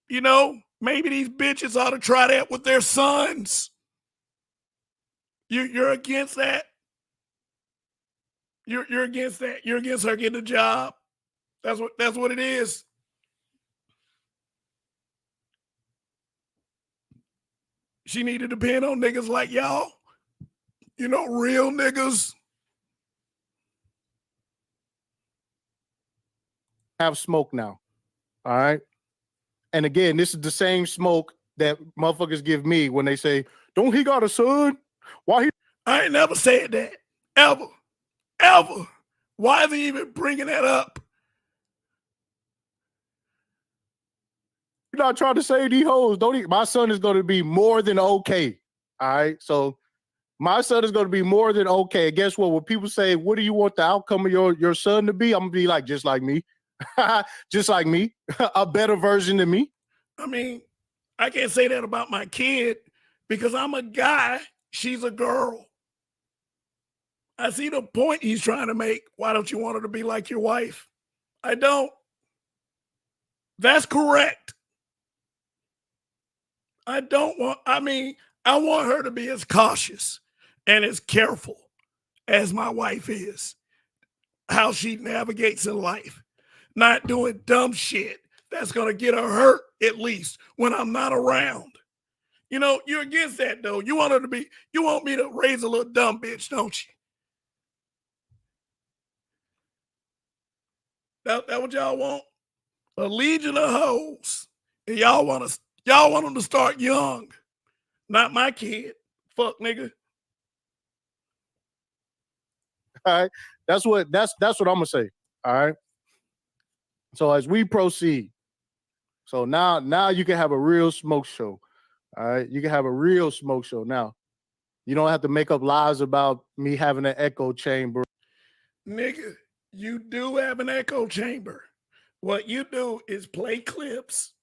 Maybe these bitches ought to try that with their sons. You're against that? You're against that? You're against her getting a job? That's what it is. She need to depend on niggas like y'all. Real niggas. Have smoke now. All right. And again, this is the same smoke that motherfuckers give me when they say, don't he got a son? Why he? I ain't never said that. Ever. Ever. Why is he even bringing that up? You're not trying to say these hoes. My son is going to be more than okay. All right. So my son is going to be more than okay. And guess what? When people say, what do you want the outcome of your son to be? I'm going to be like, just like me. Just like me. A better version than me. I mean, I can't say that about my kid because I'm a guy. She's a girl. I see the point he's trying to make. Why don't you want her to be like your wife? I don't. That's correct. I want her to be as cautious and as careful as my wife is. How she navigates in life. Not doing dumb shit that's going to get her hurt, at least, when I'm not around. You're against that, though. You want me to raise a little dumb bitch, don't you? That what y'all want? A legion of hoes. And y'all want them to start young. Not my kid. Fuck, nigga. All right. That's what I'm gonna say. All right. So as we proceed, so now you can have a real smoke show. All right. You can have a real smoke show now. You don't have to make up lies about me having an echo chamber. Nigga, you do have an echo chamber. What you do is play clips,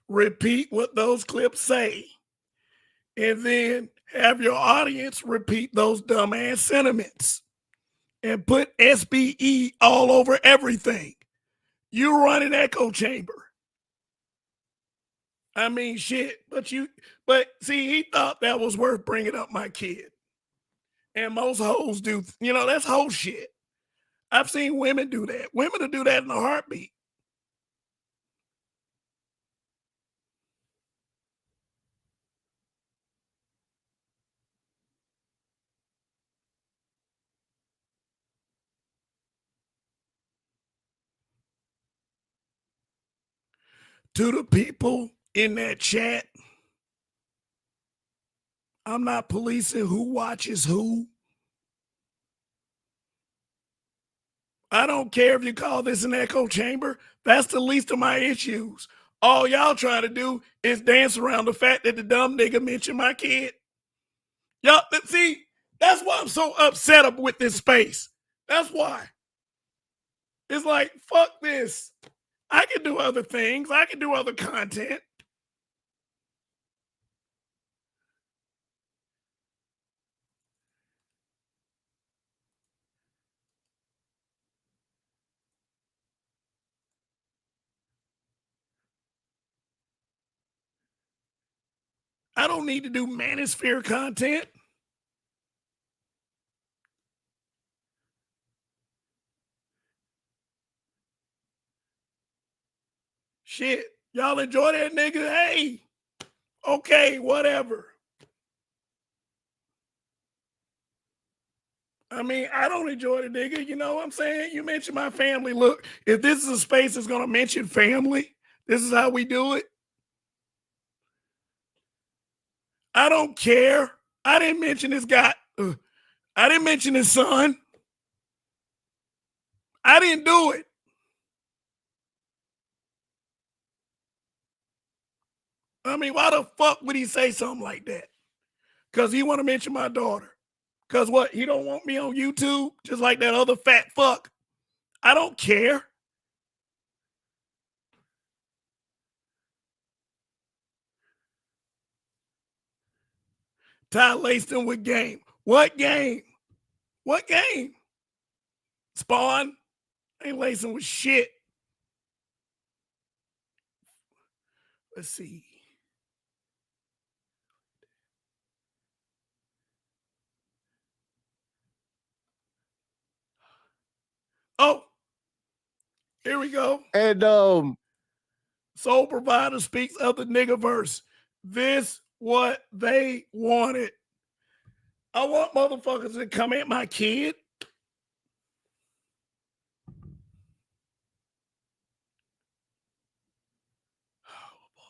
repeat what those clips say, and then have your audience repeat those dumbass sentiments and put SBE all over everything. You run an echo chamber. I mean, shit, but see, he thought that was worth bringing up my kid. And most hoes do, that's whole shit. I've seen women do that. Women will do that in a heartbeat. To the people in that chat, I'm not policing who watches who. I don't care if you call this an echo chamber. That's the least of my issues. All y'all trying to do is dance around the fact that the dumb nigga mentioned my kid. Y'all, see, that's why I'm so upset up with this space. That's why. It's like, fuck this. I can do other things. I can do other content. I don't need to do manosphere content. Shit, y'all enjoy that nigga? Hey, okay, whatever. I mean, I don't enjoy the nigga. You know what I'm saying? You mentioned my family. Look, if this is a space that's going to mention family, this is how we do it. I don't care. I didn't mention his guy. I didn't mention his son. I didn't do it. I mean, why the fuck would he say something like that? Because he want to mention my daughter. Because what? He don't want me on YouTube? Just like that other fat fuck? I don't care. Ty laced him with game. What game? What game? Spawn? Ain't lacing with shit. Let's see. Oh, here we go. And Soul Provider speaks of the nigga verse. This what they wanted. I want motherfuckers to come at my kid. Oh boy.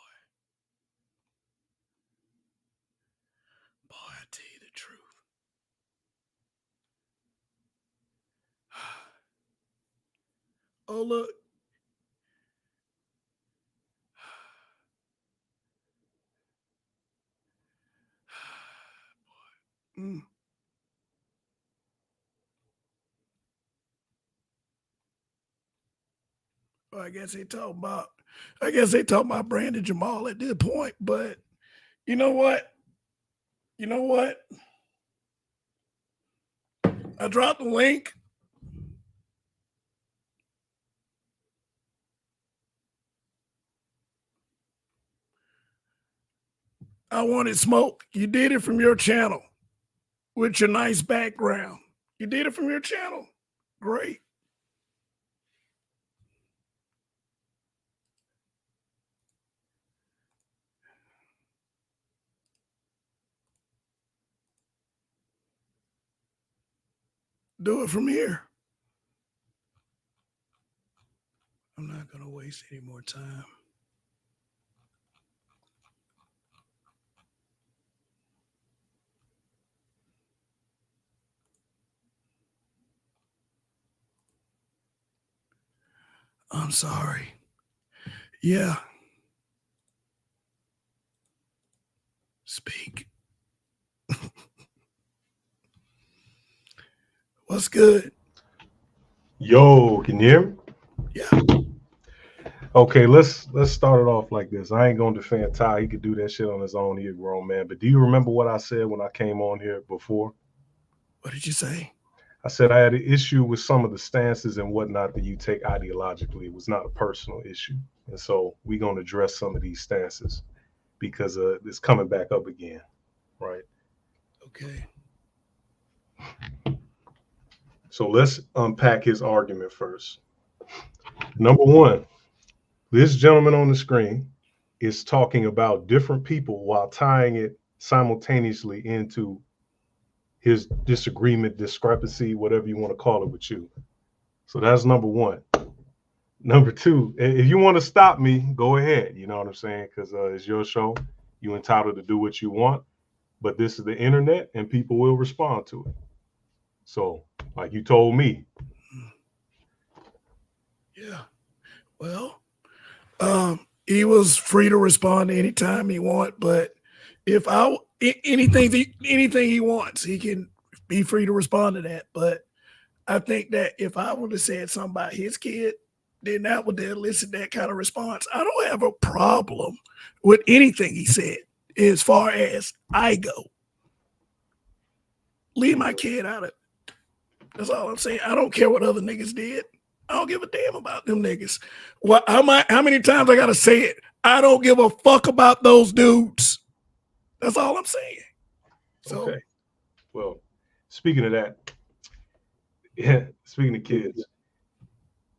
Boy, I tell you the truth. Oh look. Mm. Well, I guess they talking about Brandon Jamal at this point, but you know what? You know what? I dropped the link. I wanted smoke. You did it from your channel with your nice background. You did it from your channel. Great. Do it from here. I'm not going to waste any more time. I'm sorry. Yeah. Speak. What's good? Yo, can you hear me? Yeah. Okay, let's start it off like this. I ain't gonna defend Ty. He could do that shit on his own. He a grown man. But do you remember what I said when I came on here before? What did you say? I said I had an issue with some of the stances and whatnot that you take ideologically. It was not a personal issue. And so we're gonna address some of these stances because it's coming back up again, right? Okay. So let's unpack his argument first. Number one, this gentleman on the screen is talking about different people while tying it simultaneously into his disagreement, discrepancy, whatever you want to call it with you. So that's number one. Number two, if you want to stop me, go ahead. You know what I'm saying? Because it's your show. You're entitled to do what you want. But this is the internet and people will respond to it. So, like you told me. Yeah. Well, he was free to respond anytime he want, but if anything he wants, he can be free to respond to that. But I think that if I would have said something about his kid, then that would elicit that kind of response. I don't have a problem with anything he said as far as I go. Leave my kid out of it. That's all I'm saying. I don't care what other niggas did. I don't give a damn about them niggas. Well, how many times I gotta say it? I don't give a fuck about those dudes. That's all I'm saying. So, okay. Well, speaking of that, yeah, speaking of kids,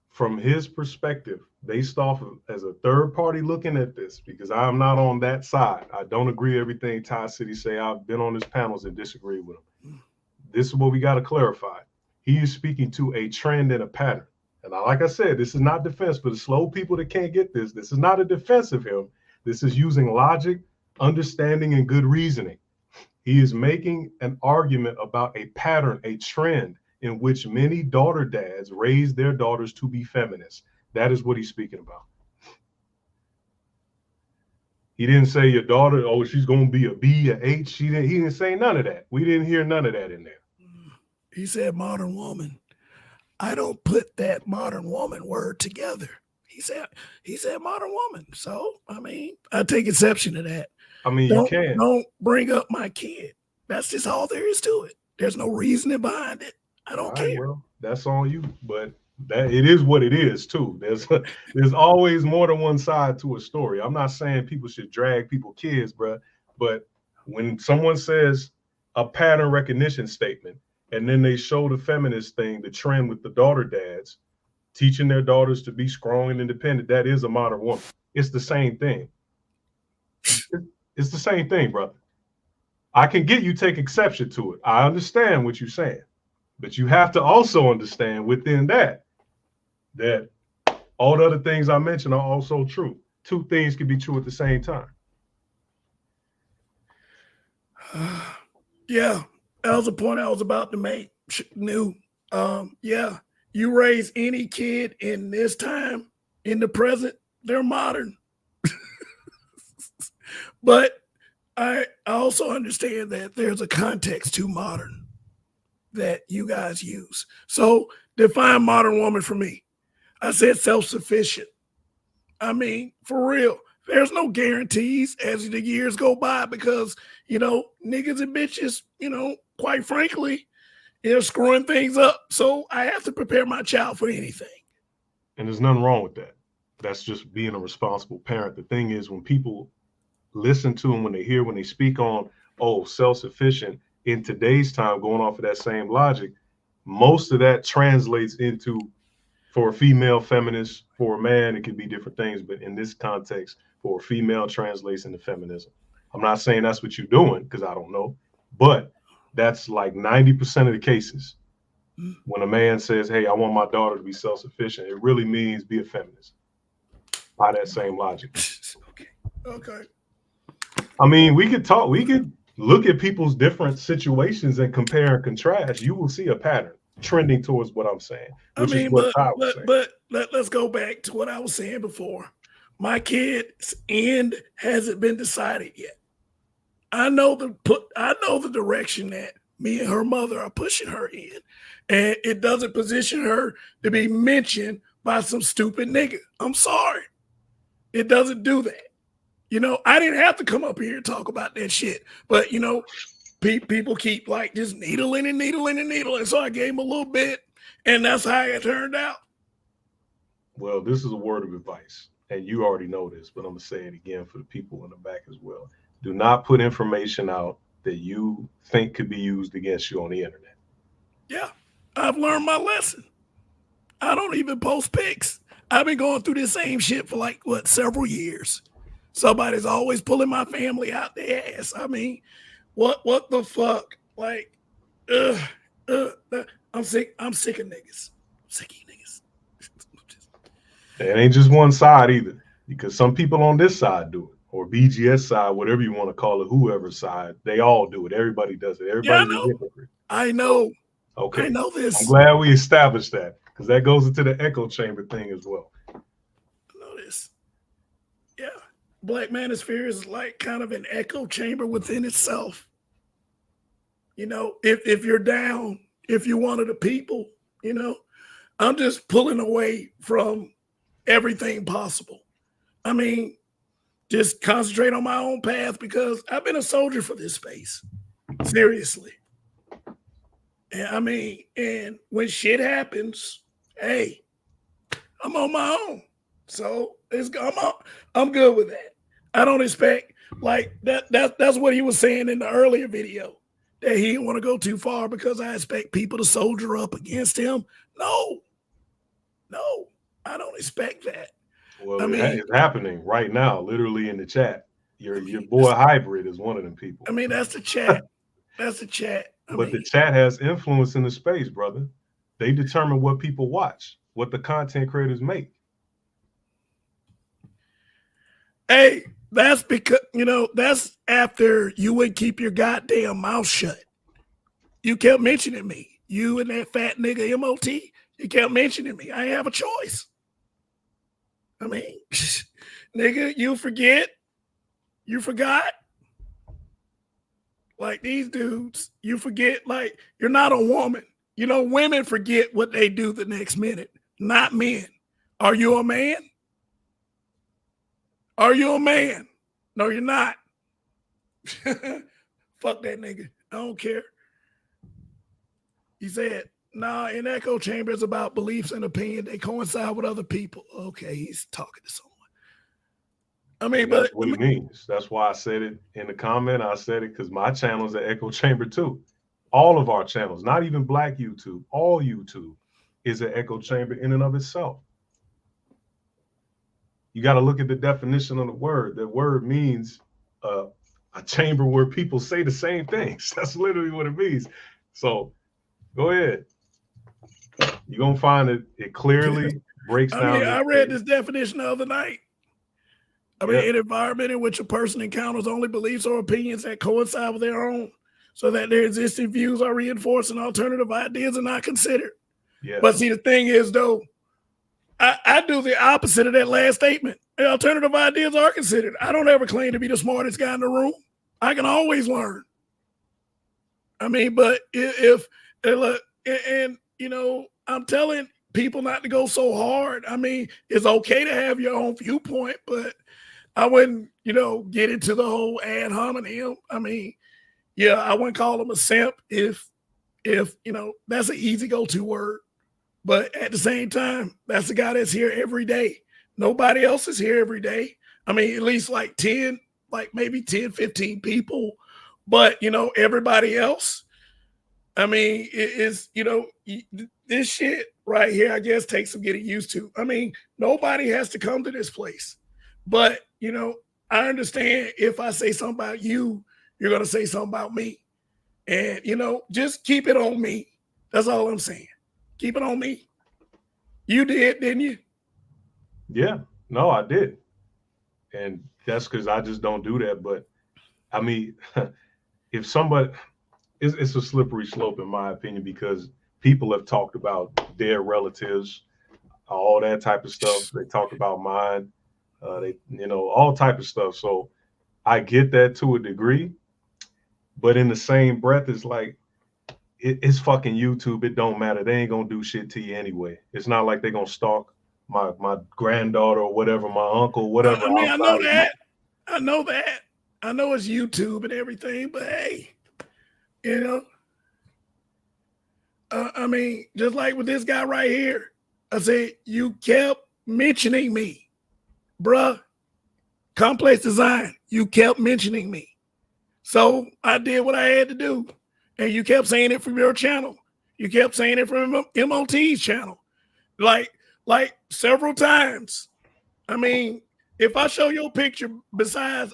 from his perspective, based off of as a third party looking at this, because I'm not on that side. I don't agree with everything Ty City say. I've been on his panels and disagree with him. This is what we got to clarify. He is speaking to a trend and a pattern. And like I said, this is not defense for the slow people that can't get this. This is not a defense of him. This is using logic, understanding, and good reasoning. He is making an argument about a pattern, a trend in which many daughter dads raise their daughters to be feminists. That is what he's speaking about. He didn't say your daughter, oh, she's going to be a B, a H. He didn't say none of that. We didn't hear none of that in there. He said modern woman. I don't put that modern woman word together. He said modern woman. So, I mean, I take exception to that. I mean, you can. Don't bring up my kid. That's just all there is to it. There's no reasoning behind it. I don't care. Well, that's on you, but that it is what it is too. There's always more than one side to a story. I'm not saying people should drag people's kids, bro, but when someone says a pattern recognition statement and then they show the feminist thing, the trend with the daughter dads teaching their daughters to be strong and independent, that is a modern woman. It's the same thing. It's the same thing, brother. I can get you take exception to it. I understand what you're saying, but you have to also understand within that all the other things I mentioned are also true. Two things can be true at the same time. Yeah, that was the point I was about to make. Yeah, you raise any kid in this time, in the present, they're modern. But I also understand that there's a context to modern that you guys use. So define modern woman for me. I said self-sufficient. I mean, for real, there's no guarantees as the years go by because, niggas and bitches, quite frankly, they're screwing things up. So I have to prepare my child for anything. And there's nothing wrong with that. That's just being a responsible parent. The thing is, when people listen to them, when they speak on, self-sufficient in today's time, going off of that same logic, most of that translates into, for a female feminist, for a man, it could be different things. But in this context, for a female, translates into feminism. I'm not saying that's what you're doing because I don't know, but that's like 90% of the cases. When a man says, hey, I want my daughter to be self-sufficient, it really means be a feminist by that same logic. Okay. I mean, we could look at people's different situations and compare and contrast. You will see a pattern trending towards what I'm saying. But let's go back to what I was saying before. My kid's end hasn't been decided yet. I know the direction that me and her mother are pushing her in. And it doesn't position her to be mentioned by some stupid nigga. I'm sorry. It doesn't do that. You know, I didn't have to come up here and talk about that shit. But, you know, people keep like just needling and needling and needling. So I gave him a little bit, and that's how it turned out. Well, this is a word of advice, and you already know this, but I'm going to say it again for the people in the back as well. Do not put information out that you think could be used against you on the internet. Yeah, I've learned my lesson. I don't even post pics. I've been going through this same shit for like, what, several years. Somebody's always pulling my family out their ass. I mean, what the fuck? Like, I'm sick of niggas. I'm sick of you niggas. It ain't just one side either, because some people on this side do it, or BGS side, whatever you want to call it, whoever side, they all do it. Everybody does it. Everybody's a hypocrite. I know. Okay. I know this. I'm glad we established that, because that goes into the echo chamber thing as well. I know this. Yeah. Black Manosphere is like kind of an echo chamber within itself. You know, if you're down, if you're one of the people, you know, I'm just pulling away from everything possible. I mean, just concentrate on my own path, because I've been a soldier for this space. Seriously. And I mean, and when shit happens, hey, I'm on my own. So I'm good with that. I don't expect like that's what he was saying in the earlier video, that he didn't want to go too far because I expect people to soldier up against him. No, I don't expect that. Well, I mean, it's happening right now, literally in the chat. Your boy Hybrid is one of them people. I mean, that's the chat. That's the chat. But the chat has influence in the space, brother. They determine what people watch, what the content creators make. Hey, that's because, you know, that's after you would keep your goddamn mouth shut. You kept mentioning me. You and that fat nigga MOT, you kept mentioning me. I have a choice. I mean, nigga, you forgot. Like these dudes, you forget, like, you're not a woman. You know, women forget what they do the next minute, not men. Are you a man? Are you a man? No, you're not. Fuck that nigga. I don't care. He said, nah, in echo chamber is about beliefs and opinion. They coincide with other people. Okay, he's talking to someone. I mean, that's what it means. That's why I said it in the comment. I said it because my channel is an echo chamber too. All of our channels, not even Black YouTube, all YouTube is an echo chamber in and of itself. You got to look at the definition of the word. The word means a chamber where people say the same things. That's literally what it means. So go ahead. You're going to find it clearly breaks down. I mean, I read this definition the other night. I mean, an environment in which a person encounters only beliefs or opinions that coincide with their own, so that their existing views are reinforced and alternative ideas are not considered. Yeah. But see, the thing is, though, I do the opposite of that last statement. The alternative ideas are considered. I don't ever claim to be the smartest guy in the room. I can always learn. I mean, but if you know, I'm telling people not to go so hard. I mean, it's okay to have your own viewpoint, but I wouldn't, you know, get into the whole ad hominem. I mean, yeah, I wouldn't call him a simp if you know, that's an easy go-to word. But at the same time, that's the guy that's here every day. Nobody else is here every day. I mean, at least like 10, like maybe 10, 15 people. But, you know, everybody else, I mean, it is, you know, this shit right here, I guess, takes some getting used to. I mean, nobody has to come to this place. But, you know, I understand if I say something about you, you're going to say something about me. And, you know, just keep it on me. That's all I'm saying. Keep it on me. You did, didn't you? Yeah, no, I did. And that's because I just don't do that. But I mean, if somebody, it's a slippery slope in my opinion, because people have talked about their relatives, all that type of stuff. They talk about mine, they, you know, all type of stuff. So I get that to a degree, but in the same breath, it's like, it's fucking YouTube. It don't matter. They ain't gonna do shit to you anyway. It's not like they're gonna stalk my granddaughter or whatever, my uncle, whatever. I mean, I know that. I know that. I know it's YouTube and everything, but hey, you know, I mean, just like with this guy right here, I said, you kept mentioning me, bruh. Complex Design, you kept mentioning me. So I did what I had to do. And you kept saying it from your channel. You kept saying it from MOT's channel. Like several times. I mean, if I show your picture besides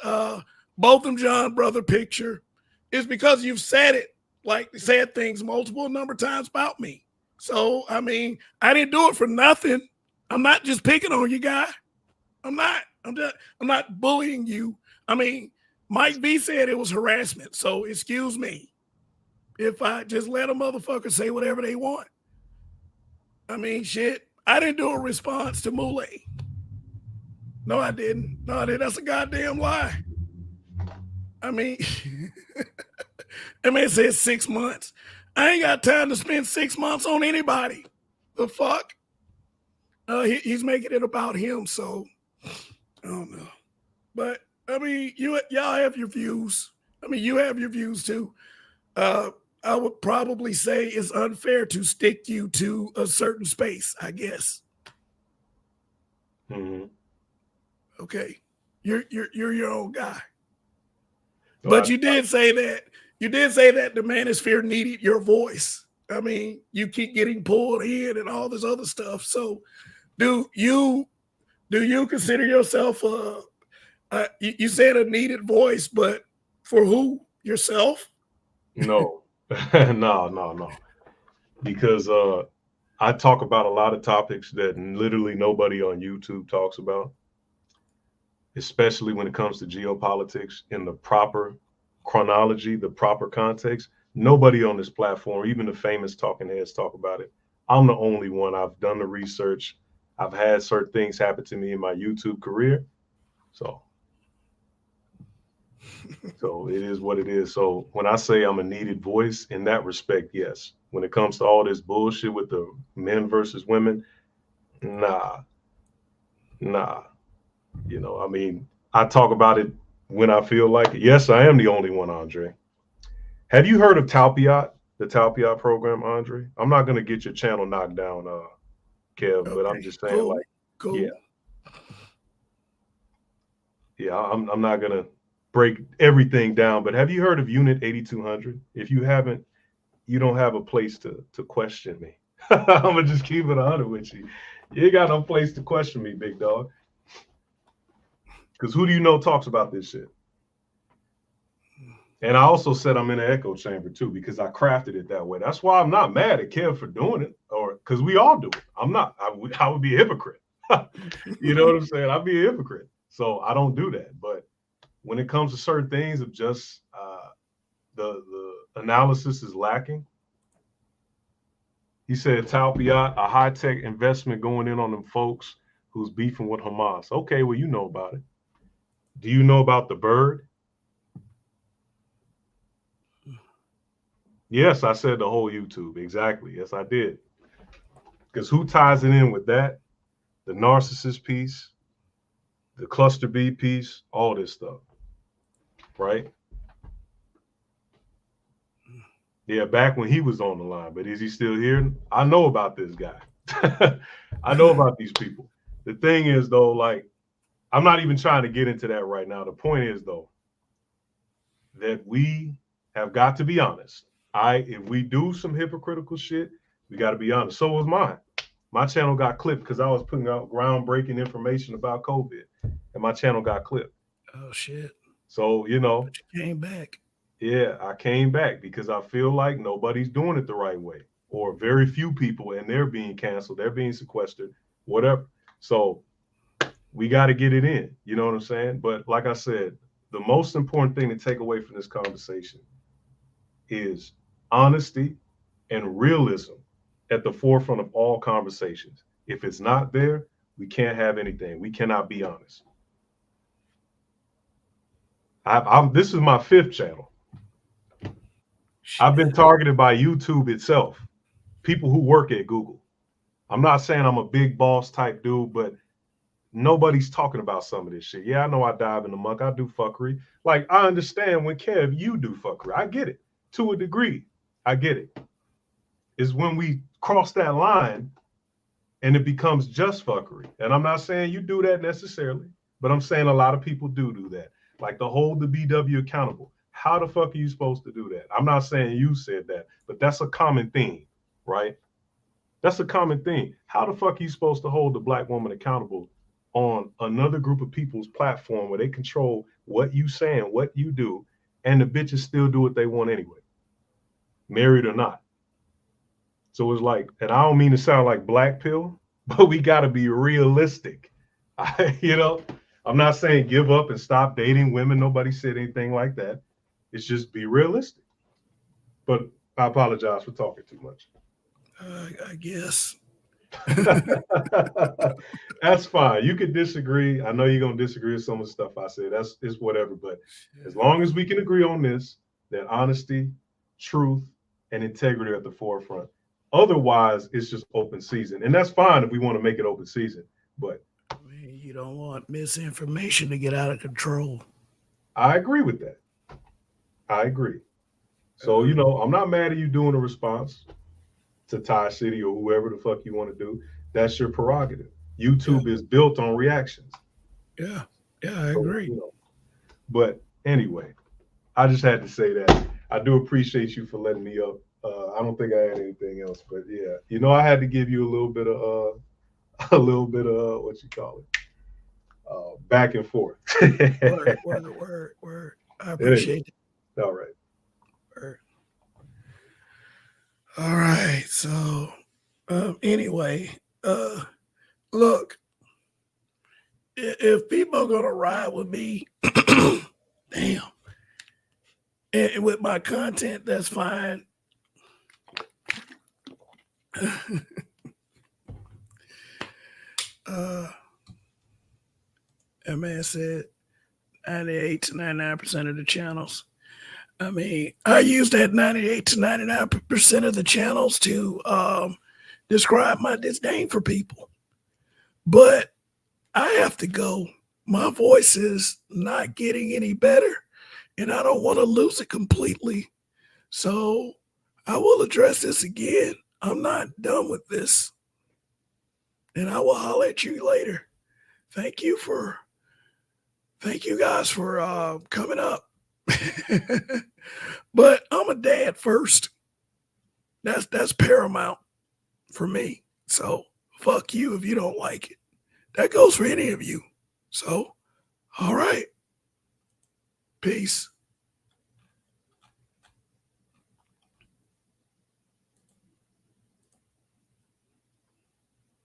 Botham John brother picture, it's because you've said it, like said things multiple number of times about me. So I mean, I didn't do it for nothing. I'm not just picking on you, guy. I'm not. I'm not bullying you. I mean, Mike V said it was harassment. So excuse me if I just let a motherfucker say whatever they want. I mean, shit. I didn't do a response to Mule. No, I didn't. No, I didn't. That's a goddamn lie. I mean, that man said 6 months. I ain't got time to spend 6 months on anybody. The fuck? He's making it about him, so I don't know. But I mean, y'all have your views. I mean, you have your views too. I would probably say it's unfair to stick you to a certain space, I guess. Mm-hmm. Okay. You're your own guy. But you did say that the Manosphere needed your voice. I mean, you keep getting pulled in and all this other stuff. So do you consider yourself you said a needed voice, but for who? Yourself? No. No. Because I talk about a lot of topics that literally nobody on YouTube talks about, especially when it comes to geopolitics in the proper chronology, the proper context. Nobody on this platform, even the famous talking heads, talk about it. I'm the only one. I've done the research. I've had certain things happen to me in my YouTube career. So it is what it is. So when I say I'm a needed voice in that respect, yes. When it comes to all this bullshit with the men versus women, nah. You know, I mean, I talk about it when I feel like it. Yes, I am the only one, Andre. Have you heard of Talpiot, the Talpiot program, Andre? I'm not going to get your channel knocked down, Kev, but I'm just saying, cool. Yeah, I'm not going to break everything down, but have you heard of Unit 8200? If you haven't, you don't have a place to question me. I'm going to just keep it 100 with you. You ain't got no place to question me, big dog. Because who do you know talks about this shit? And I also said I'm in an echo chamber too, because I crafted it that way. That's why I'm not mad at Kev for doing it, or because we all do it. I'm not. I would be a hypocrite. You know what I'm saying? I'd be a hypocrite. So I don't do that. But when it comes to certain things of just the analysis is lacking. He said Talpiot, a high-tech investment going in on them folks who's beefing with Hamas. Okay, well, you know about it. Do you know about the bird? Yes, I said the whole YouTube. Exactly. Yes, I did. Because who ties it in with that? The narcissist piece, the cluster B piece, all this stuff. Right? Yeah, back when he was on the line. But is he still here? I know about this guy. I know about these people. The thing is, though, like, I'm not even trying to get into that right now. The point is, though, that we have got to be honest. If we do some hypocritical shit, we got to be honest. So was mine. My channel got clipped because I was putting out groundbreaking information about COVID, and my channel got clipped. Oh shit! So you know, but you came back. Yeah, I came back because I feel like nobody's doing it the right way, or very few people, and they're being canceled, they're being sequestered, whatever. So we got to get it in. You know what I'm saying? But like I said, the most important thing to take away from this conversation is honesty and realism at the forefront of all conversations. If it's not there, we can't have anything. We cannot be honest. This is my 5th channel. I've been targeted by YouTube itself, people who work at Google. I'm not saying I'm a big boss type dude, but nobody's talking about some of this shit. Yeah, I know I dive in the muck. I do fuckery. Like, I understand when Kev, you do fuckery. I get it to a degree. I get it. It's when we cross that line and it becomes just fuckery. And I'm not saying you do that necessarily, but I'm saying a lot of people do that. Like to hold the BW accountable. How the fuck are you supposed to do that? I'm not saying you said that, but that's a common theme, right? That's a common thing. How the fuck are you supposed to hold the black woman accountable on another group of people's platform where they control what you say and what you do, and the bitches still do what they want anyway, married or not? So it's like, and I don't mean to sound like black pill, but we got to be realistic. I'm not saying give up and stop dating women. Nobody said anything like that. It's just be realistic. But I apologize for talking too much. I guess. That's fine. You could disagree. I know you're gonna disagree with some of the stuff I said. It's whatever. But as long as we can agree on this, that honesty, truth, and integrity are at the forefront. Otherwise, it's just open season, and that's fine if we want to make it open season. But I mean, you don't want misinformation to get out of control. I agree with that. I agree. So I'm not mad at you doing a response to Ty City or whoever the fuck you want to do. That's your prerogative. YouTube is built on reactions. Yeah, I agree. But anyway, I just had to say that. I do appreciate you for letting me up. I don't think I had anything else, but yeah, I had to give you a little bit of what you call it, back and forth. Word. I appreciate it. All right. Word. All right. So, anyway, look, if people are gonna ride with me, damn, and with my content, that's fine. That man said 98 to 99% of the channels. I mean, I use that 98 to 99% of the channels to describe my disdain for people. But I have to go. My voice is not getting any better, and I don't want to lose it completely. So I will address this again. I'm not done with this. And I will holler at you later. Thank you guys for coming up. But I'm a dad first. That's paramount for me. So fuck you if you don't like it. That goes for any of you. So, all right. Peace.